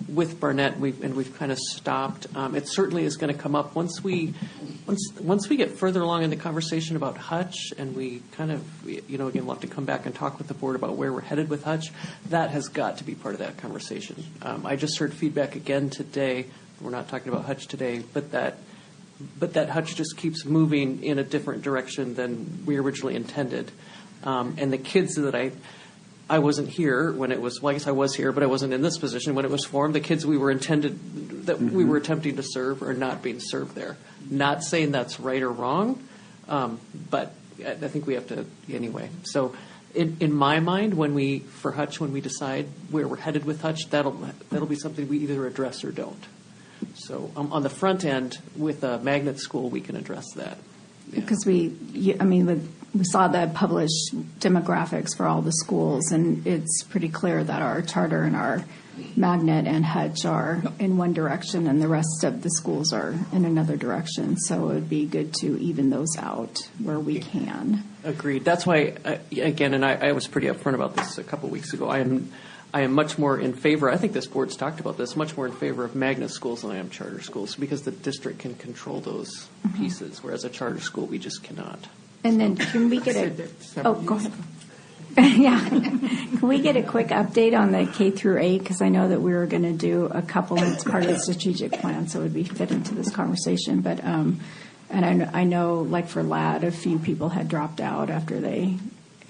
with Barnett, we've kind of stopped. It certainly is going to come up once we get further along in the conversation about Hutch, and we kind of, again, we'll have to come back and talk with the board about where we're headed with Hutch. That has got to be part of that conversation. I just heard feedback again today. We're not talking about Hutch today, but that Hutch just keeps moving in a different direction than we originally intended. And the kids that I wasn't here when it was, well, I guess I was here, but I wasn't in this position when it was formed. The kids we were we were attempting to serve are not being served there. Not saying that's right or wrong, But I think we have to anyway. So in my mind, when we decide where we're headed with Hutch, that'll be something we either address or don't. So on the front end, with a magnet school, we can address that. Yeah. Because we saw the published demographics for all the schools, and it's pretty clear that our charter and our magnet and Hutch are in one direction, and the rest of the schools are in another direction. So it would be good to even those out where we can. Agreed. That's why, again, and I was pretty upfront about this a couple weeks ago. I am much more in favor, I think this board's talked about this, much more in favor of magnet schools than I am charter schools, because the district can control those pieces, whereas a charter school, we just cannot. And then can we get go ahead. Yeah. Can we get a quick update on the K through 8? Because I know that we were going to do a couple, and it's part of the strategic plan, so it would be fit into this conversation. But, and I know, like for LAD, a few people had dropped out after they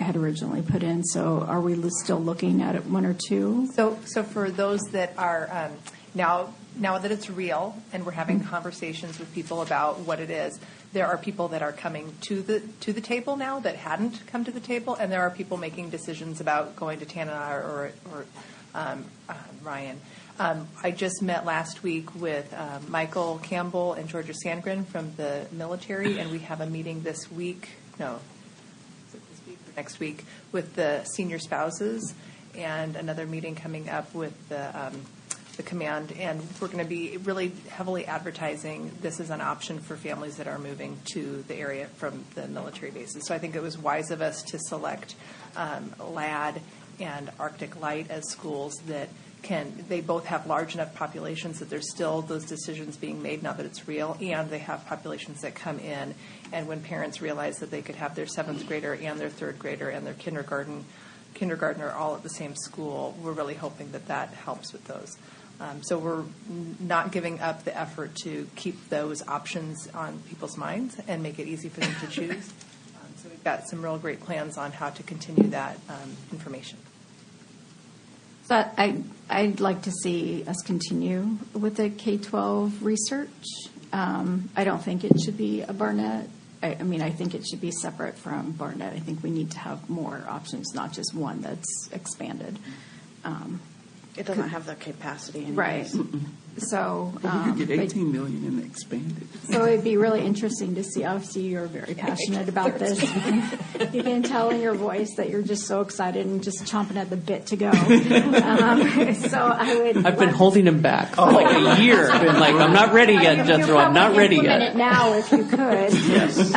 had originally put in. So are we still looking at it, one or two? So for those that are now that it's real and we're having conversations with people about what it is, there are people that are coming to the table now that hadn't come to the table, and there are people making decisions about going to Tana or Ryan. I just met last week with Michael Campbell and Georgia Sandgren from the military, and we have a meeting this week. No, is it this week or next week with the senior spouses, and another meeting coming up with the command, and we're going to be really heavily advertising this as an option for families that are moving to the area from the military bases. So I think it was wise of us to select LAD and Arctic Light as schools that they both have large enough populations that there's still those decisions being made now that it's real, and they have populations that come in, and when parents realize that they could have their 7th grader and their 3rd grader and their kindergartner all at the same school, we're really hoping that helps with those. So we're not giving up the effort to keep those options on people's minds and make it easy for them to choose. So we've got some real great plans on how to continue that information. So I'd like to see us continue with the K-12 research. I don't think it should be a Barnett. I think it should be separate from Barnett. I think we need to have more options, not just one that's expanded. It doesn't have the capacity anyways. Right. So we could get $18 million and expand it. So it'd be really interesting to see. Obviously, you're very passionate about this. You can tell in your voice that you're just so excited and just chomping at the bit to go. So I've been holding him back for like a year. I've been like, I'm not ready yet, Jethro. I'm not ready yet. It now, if you could. Yes.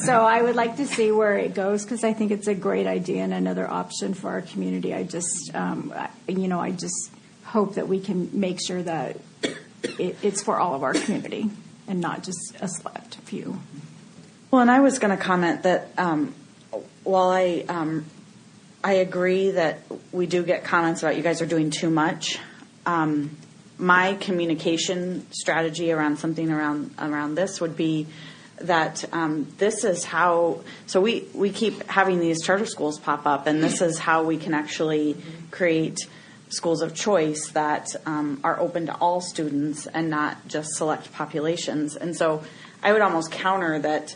So I would like to see where it goes, because I think it's a great idea and another option for our community. I just hope that we can make sure that it's for all of our community and not just a select few. Well, and I was going to comment that while I agree that we do get comments about you guys are doing too much, my communication strategy around something around this would be that this is how, so we keep having these charter schools pop up, and this is how we can actually create schools of choice that are open to all students and not just select populations. And so I would almost counter that,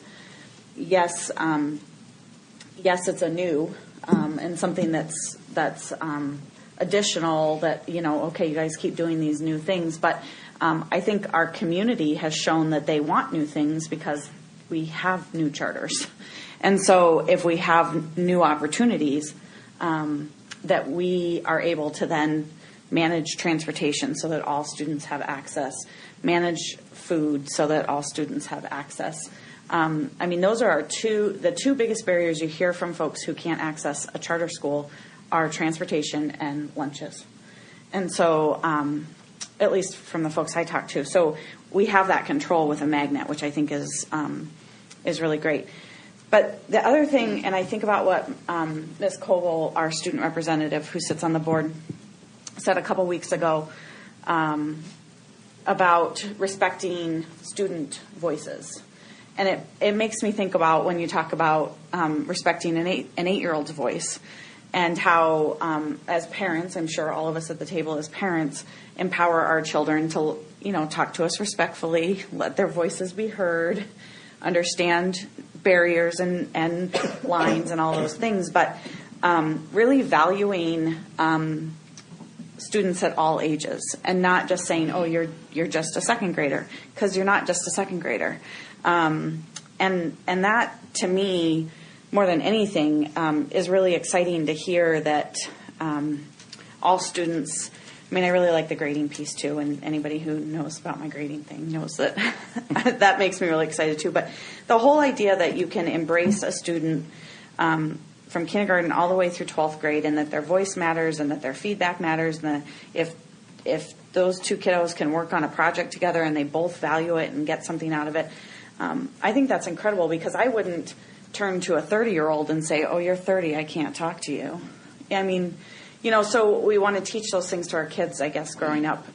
yes, it's a new and something that's additional that, okay, you guys keep doing these new things. But I think our community has shown that they want new things because we have new charters. And so if we have new opportunities, that we are able to then manage transportation so that all students have access, manage food so that all students have access. Those are the two biggest barriers you hear from folks who can't access a charter school are transportation and lunches. And so, at least from the folks I talk to. So we have that control with a magnet, which I think is really great. But the other thing, and I think about what Ms. Coble, our student representative who sits on the board, said a couple weeks ago about respecting student voices. And it makes me think about when you talk about respecting an 8-year-old's voice and how, as parents, I'm sure all of us at the table as parents, empower our children to, talk to us respectfully, let their voices be heard. understand barriers and lines and all those things, but really valuing students at all ages, and not just saying, oh, you're just a second grader, because you're not just a second grader. And that, to me, more than anything, is really exciting to hear that all students. I mean, I really like the grading piece too, and anybody who knows about my grading thing knows that that makes me really excited too. But the whole idea that you can embrace a student from kindergarten all the way through 12th grade, and that their voice matters, and that their feedback matters, and that if those two kiddos can work on a project together and they both value it and get something out of it, I think that's incredible, because I wouldn't turn to a 30-year-old and say, oh, you're 30, I can't talk to you. I mean, so we want to teach those things to our kids, I guess, growing up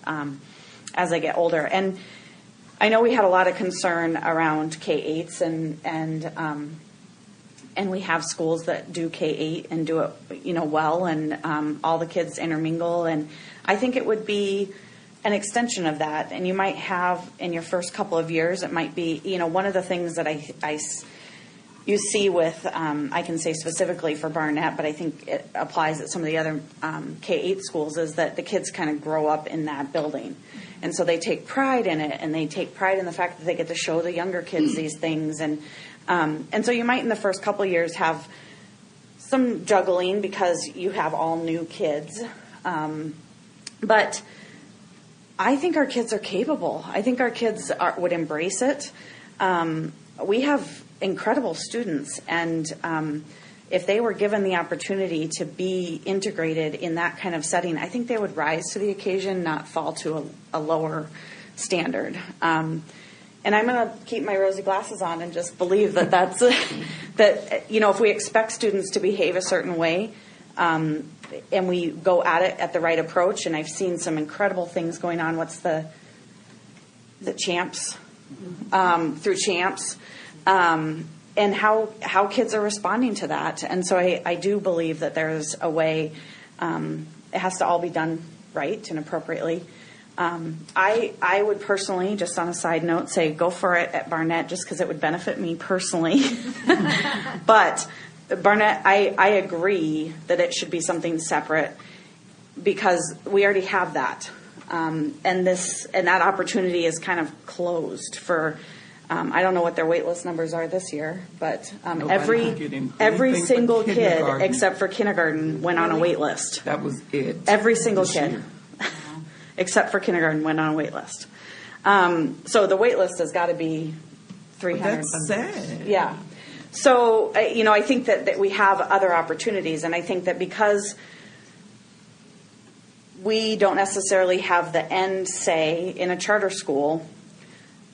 as they get older. And I know we had a lot of concern around K-8s, and we have schools that do K-8 and do it, well, and all the kids intermingle. And I think it would be an extension of that. And you might have, in your first couple of years, it might be, one of the things that you see with, I can say specifically for Barnett, but I think it applies at some of the other K-8 schools, is that the kids kind of grow up in that building. And so they take pride in it, and they take pride in the fact that they get to show the younger kids these things. And so you might in the first couple of years have some juggling because you have all new kids. But I think our kids are capable. I think our kids would embrace it. We have incredible students, and if they were given the opportunity to be integrated in that kind of setting, I think they would rise to the occasion, not fall to a lower standard. And I'm going to keep my rosy glasses on and just believe that that's that if we expect students to behave a certain way, and we go at it at the right approach, and I've seen some incredible things going on. What's the champs through champs. And how kids are responding to that. And so I do believe that there's a way, it has to all be done right and appropriately. I would personally, just on a side note, say go for it at Barnett, just because it would benefit me personally. But Barnett, I agree that it should be something separate, because we already have that. And that opportunity is kind of closed for, I don't know what their wait list numbers are this year, but every single kid except for kindergarten went on a wait list. That was it. Every single kid except for kindergarten went on a wait list. So the wait list has got to be 300. That's sad. Yeah. So, I think that we have other opportunities, and I think that because we don't necessarily have the end say in a charter school,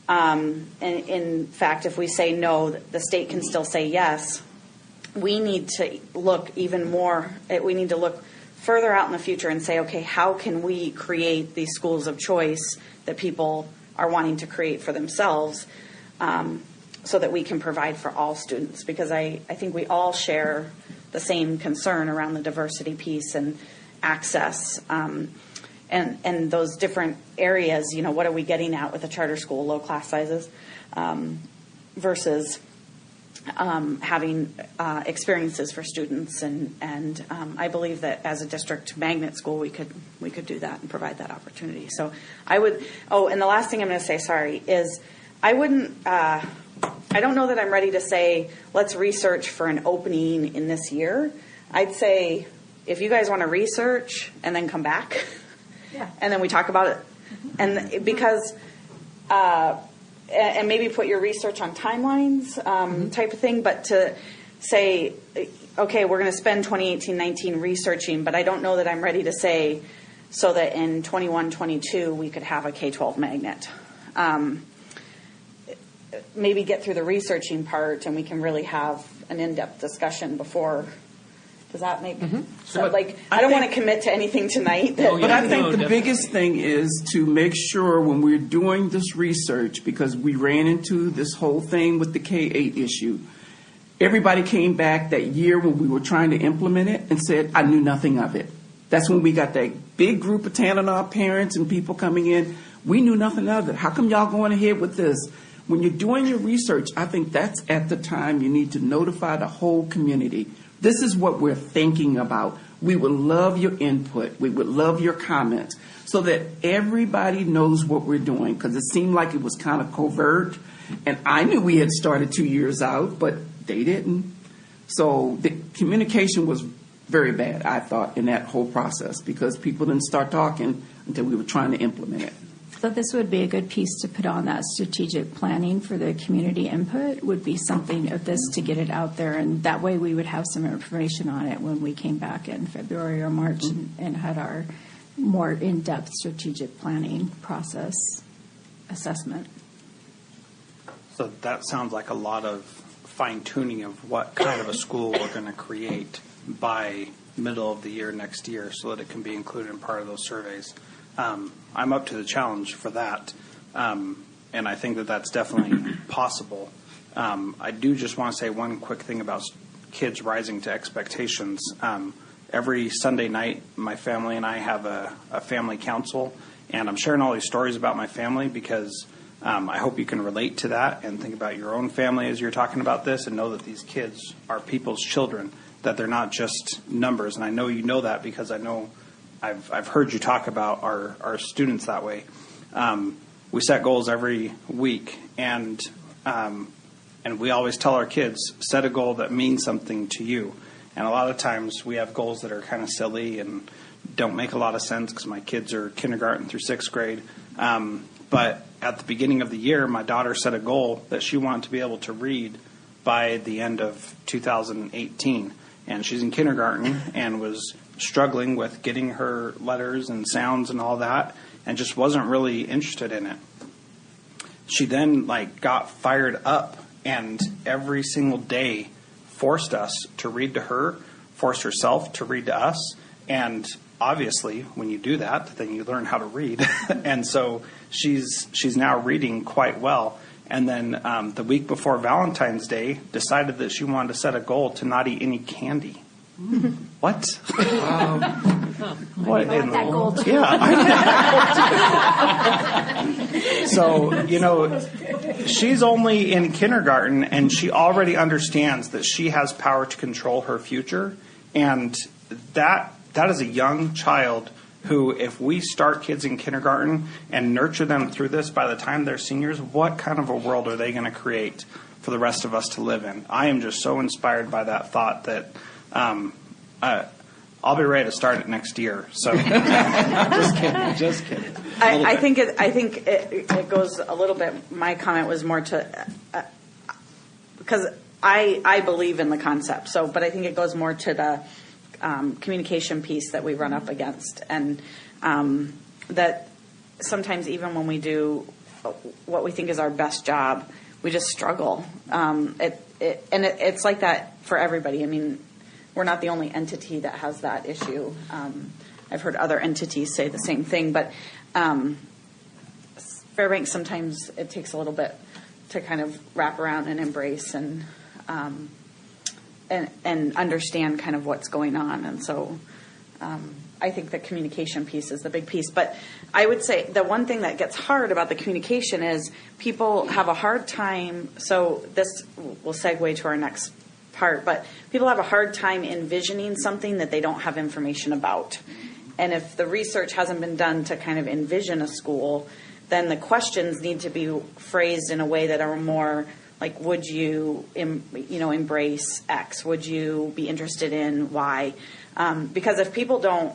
and in fact, if we say no, the state can still say yes. We need to look even more. We need to look further out in the future and say, okay, how can we create these schools of choice that people are wanting to create for themselves, so that we can provide for all students? Because I think we all share the same concern around the diversity piece and access. And those different areas, what are we getting at with a charter school, low class sizes, versus having experiences for students. And I believe that as a district magnet school, we could do that and provide that opportunity. So I would. Oh, and the last thing I'm going to say, sorry, is I wouldn't. I don't know that I'm ready to say let's research for an opening in this year. I'd say if you guys want to research and then come back. Yeah. And then we talk about it. And because, and maybe put your research on timelines type of thing, but to say, okay, we're going to spend 2018-19 researching, but I don't know that I'm ready to say so that in 21-22 we could have a K-12 magnet. Maybe get through the researching part and we can really have an in-depth discussion before. Does that make so? I don't want to commit to anything tonight. But I think the biggest thing is to make sure when we're doing this research, because we ran into this whole thing with the K-8 issue, everybody came back that year when we were trying to implement it and said, I knew nothing of it. That's when we got that big group of Tanana parents and people coming in. We knew nothing of it. How come y'all going ahead with this? when you're doing your research, I think that's at the time you need to notify the whole community. This is what we're thinking about. We would love your input. We would love your comments so that everybody knows what we're doing, because it seemed like it was kind of covert. And I knew we had started 2 years out, but they didn't. So the communication was very bad, I thought, in that whole process, because people didn't start talking until we were trying to implement it. So this would be a good piece to put on that strategic planning for the community input, would be something of this to get it out there, and that way we would have some information on it when we came back in February or March and had our more in-depth strategic planning process assessment. So that sounds like a lot of fine-tuning of what kind of a school we're going to create by middle of the year next year so that it can be included in part of those surveys. I'm up to the challenge for that, and I think that that's definitely possible. I do just want to say one quick thing about kids rising to expectations. Every Sunday night, my family and I have a family council, and I'm sharing all these stories about my family because I hope you can relate to that and think about your own family as you're talking about this, and know that these kids are people's children, that they're not just numbers. And I know you know that because I know I've heard you talk about our students that way. We set goals every week, and we always tell our kids, set a goal that means something to you. And a lot of times we have goals that are kind of silly and don't make a lot of sense because my kids are kindergarten through sixth grade. But at the beginning of the year, my daughter set a goal that she wanted to be able to read by the end of 2018. And she's in kindergarten and was struggling with getting her letters and sounds and all that, and just wasn't really interested in it. She then got fired up, and every single day forced us to read to her, forced herself to read to us. And obviously when you do that, then you learn how to read. And so she's now reading quite well. And then the week before Valentine's Day, decided that she wanted to set a goal to not eat any candy. What? What in that goal too. Yeah. So, she's only in kindergarten, and she already understands that she has power to control her future. And that is a young child who, if we start kids in kindergarten and nurture them through this by the time they're seniors, what kind of a world are they going to create for the rest of us to live in? I am just so inspired by that thought that I'll be ready to start it next year. So just kidding. I think it goes a little bit. My comment was more to because I believe in the concept. So, but I think it goes more to the communication piece that we run up against, and that sometimes even when we do what we think is our best job, we just struggle. It's like that for everybody. I mean, we're not the only entity that has that issue. I've heard other entities say the same thing, but Fairbanks, sometimes it takes a little bit to kind of wrap around and embrace and understand kind of what's going on. And so I think the communication piece is the big piece. But I would say the one thing that gets hard about the communication is people have a hard time. So this will segue to our next part, but people have a hard time envisioning something that they don't have information about. And if the research hasn't been done to kind of envision a school, then the questions need to be phrased in a way that are more like, would you, embrace X? Would you be interested in Y? Because if people don't,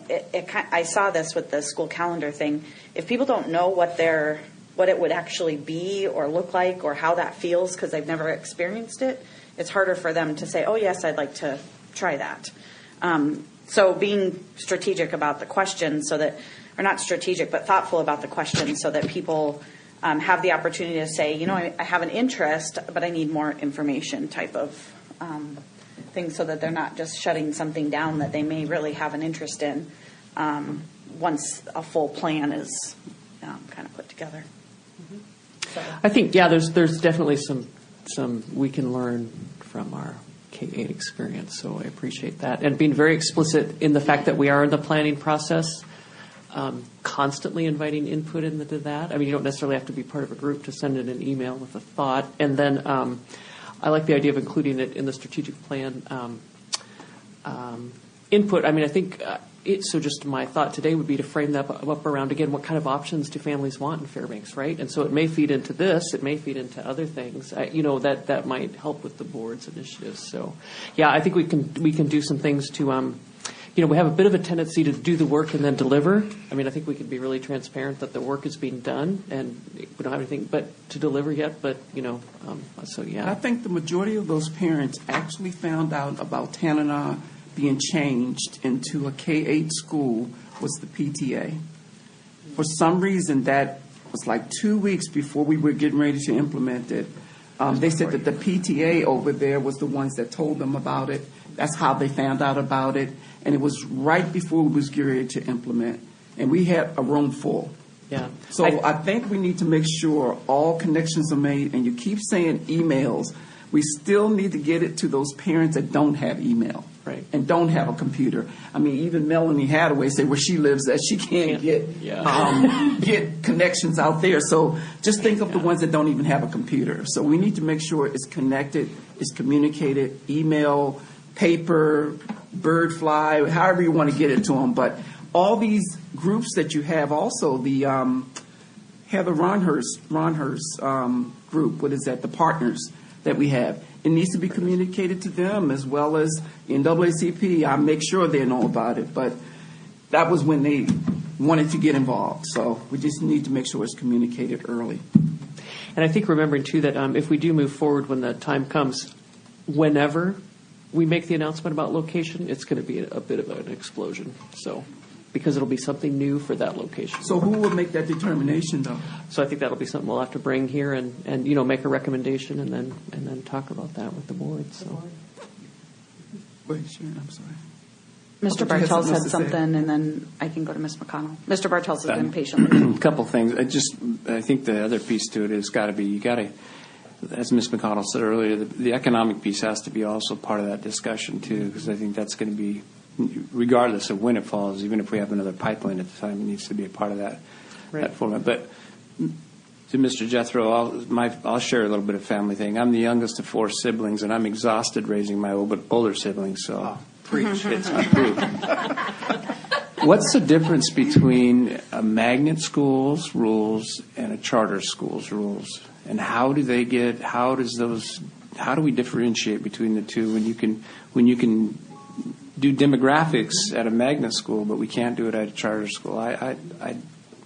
I saw this with the school calendar thing. If people don't know what it would actually be or look like or how that feels because they've never experienced it, it's harder for them to say, oh, yes, I'd like to try that. So being strategic about the questions or not strategic, but thoughtful about the questions so that people have the opportunity to say, I have an interest, but I need more information type of thing so that they're not just shutting something down that they may really have an interest in once a full plan is kind of put together. Mm-hmm. So. I think, there's definitely some we can learn from our K-8 experience, so I appreciate that. And being very explicit in the fact that we are in the planning process, constantly inviting input into that. I mean, you don't necessarily have to be part of a group to send in an email with a thought. And then I like the idea of including it in the strategic plan input. I mean, I think so just my thought today would be to frame that up around, again, what kind of options do families want in Fairbanks, right? And so it may feed into this. It may feed into other things, that might help with the board's initiatives. So, yeah, I think we can do some things to we have a bit of a tendency to do the work and then deliver. I mean, I think we can be really transparent that the work is being done, and we don't have anything but to deliver yet. But so yeah. I think the majority of those parents actually found out about Tanana being changed into a K-8 school was the PTA. For some reason, that was like 2 weeks before we were getting ready to implement it. They said that the PTA over there was the ones that told them about it. That's how they found out about it. And it was right before we was getting ready to implement. And we had a room full. Yeah. So I think we need to make sure all connections are made. And you keep saying emails. We still need to get it to those parents that don't have email. Right. And don't have a computer. I mean, even Melanie Hadaway said where she lives that she can't get connections out there. So just think of the ones that don't even have a computer. So we need to make sure it's connected, it's communicated, email, paper, bird fly, however you want to get it to them. But all these groups that you have, also the Heather Ronhurst group, what is that, the partners that we have, it needs to be communicated to them as well as NAACP. I make sure they know about it, but that was when they wanted to get involved. So we just need to make sure it's communicated early. And I think remembering, too, that if we do move forward when the time comes, whenever we make the announcement about location, it's going to be a bit of an explosion. So, because it'll be something new for that location. So who will make that determination, though? So I think that'll be something we'll have to bring here and make a recommendation and then talk about that with the board. So. Wait, Sharon, I'm sorry. Mr. Bartels had something, and then I can go to Ms. McConnell. Mr. Bartels has been patiently. A couple things. I think the other piece to it is got to be, as Ms. McConnell said earlier, the economic piece has to be also part of that discussion too, because I think that's going to be, regardless of when it falls, even if we have another pipeline at the time, it needs to be a part of that format. But to Mr. Jethro, I'll share a little bit of family thing. I'm the youngest of 4 siblings, and I'm exhausted raising my older siblings. So preach, it's approved. What's the difference between a magnet school's rules and a charter school's rules? And how do we differentiate between the two when you can do demographics at a magnet school, but we can't do it at a charter school? I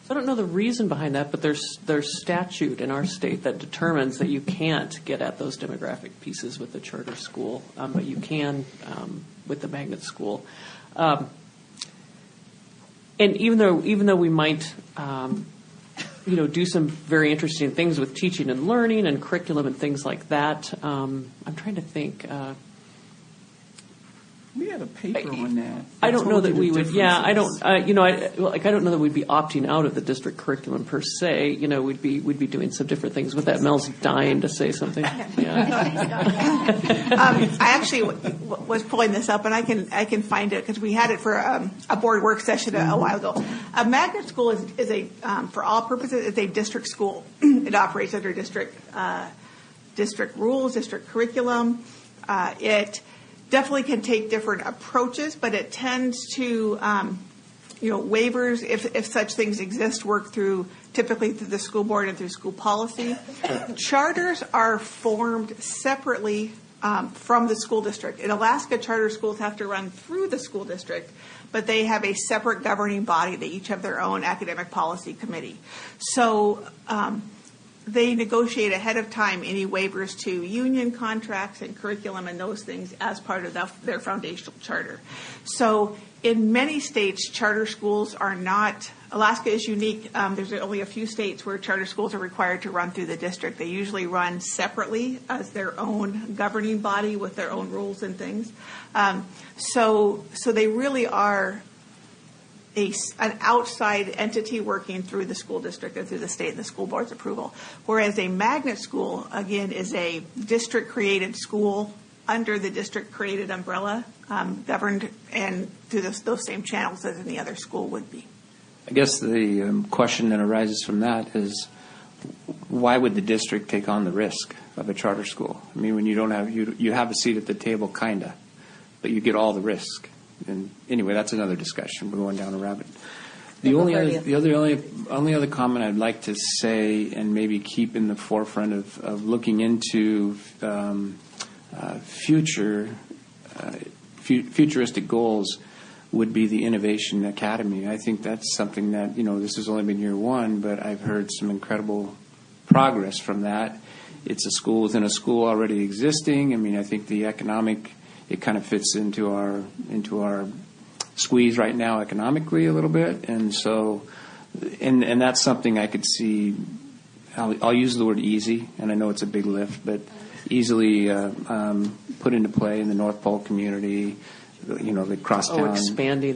don't know the reason behind that, but there's statute in our state that determines that you can't get at those demographic pieces with the charter school, but you can with the magnet school. And even though we might do some very interesting things with teaching and learning and curriculum and things like that, I'm trying to think. We had a paper on that. I don't know that we would. Yeah, I don't. I don't know that we'd be opting out of the district curriculum per se. We'd be doing some different things with that. Mel's dying to say something. Yeah. I actually was pulling this up, and I can find it because we had it for a board work session a while ago. A magnet school is a for all purposes, it's a district school. It operates under district rules, district curriculum. It definitely can take different approaches, but it tends to, waivers, if such things exist, work typically through the school board and through school policy. Charters are formed separately from the school district. In Alaska, charter schools have to run through the school district, but they have a separate governing body. They each have their own academic policy committee. So they negotiate ahead of time any waivers to union contracts and curriculum and those things as part of their foundational charter. So in many states, charter schools are not, Alaska is unique. There's only a few states where charter schools are required to run through the district. They usually run separately as their own governing body with their own rules and things. So they really are an outside entity working through the school district and through the state and the school board's approval. Whereas a magnet school, again, is a district-created school under the district-created umbrella, governed and through those same channels as any other school would be. I guess the question that arises from that is, why would the district take on the risk of a charter school? I mean, when you don't have, you have a seat at the table, kinda, but you get all the risk. And anyway, that's another discussion. We're going down a rabbit. The only other comment I'd like to say, and maybe keep in the forefront of looking into futuristic goals, would be the Innovation Academy. I think that's something that, this has only been year one, but I've heard some incredible progress from that. It's a school within a school already existing. I mean, I think the economic, it kind of fits into our squeeze right now economically a little bit. And so, and that's something I could see, I'll use the word easy, and I know it's a big lift, but easily put into play in the North Pole community, the crosstown, expanding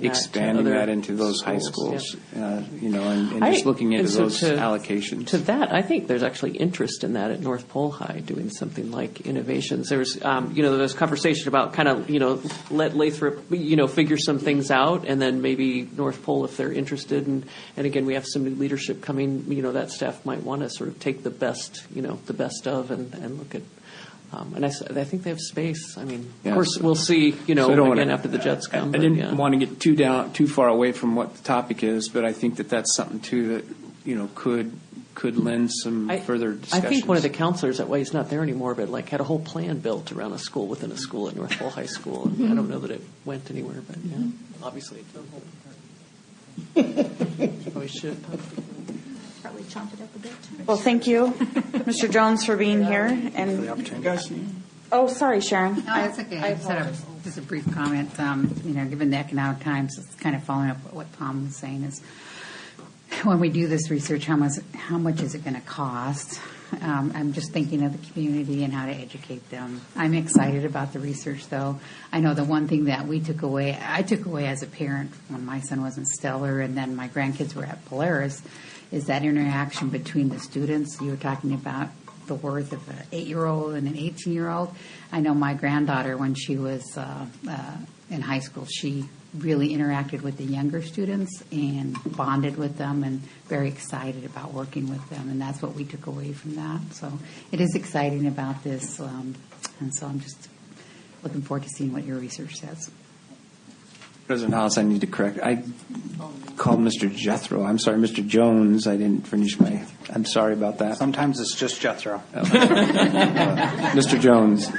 that into those high schools, and just looking into those allocations. To that, I think there's actually interest in that at North Pole High, doing something like innovations. There's, there's conversation about kind of, let Lathrop, figure some things out, and then maybe North Pole, if they're interested, and again, we have some new leadership coming, that staff might want to sort of take the best of and look at. And I think they have space. I mean, of course, we'll see, after the Jets come. I didn't want to get too far away from what the topic is, but I think that that's something, too, that, could lend some further discussions. I think one of the counselors, he's not there anymore, but, had a whole plan built around a school within a school at North Pole High School. And I don't know that it went anywhere, but, obviously it probably should. Probably chomp it up a bit. Well, thank you, Mr. Jones, for being here. And oh, sorry, Sharon. No, that's okay. Just a brief comment. Given the economic times, it's kind of following up what Tom was saying is, when we do this research, how much is it going to cost? I'm just thinking of the community and how to educate them. I'm excited about the research, though. I know the one thing that I took away as a parent when my son was in Stellar and then my grandkids were at Polaris, is that interaction between the students. You were talking about the worth of an 8-year-old and an 18-year-old. I know my granddaughter, when she was in high school, she really interacted with the younger students and bonded with them and very excited about working with them. And that's what we took away from that. So it is exciting about this. And so I'm just looking forward to seeing what your research says. President Hollis, I need to correct. I called Mr. Jethro. I'm sorry, Mr. Jones. I didn't finish I'm sorry about that. Sometimes it's just Jethro. Mr. Jones.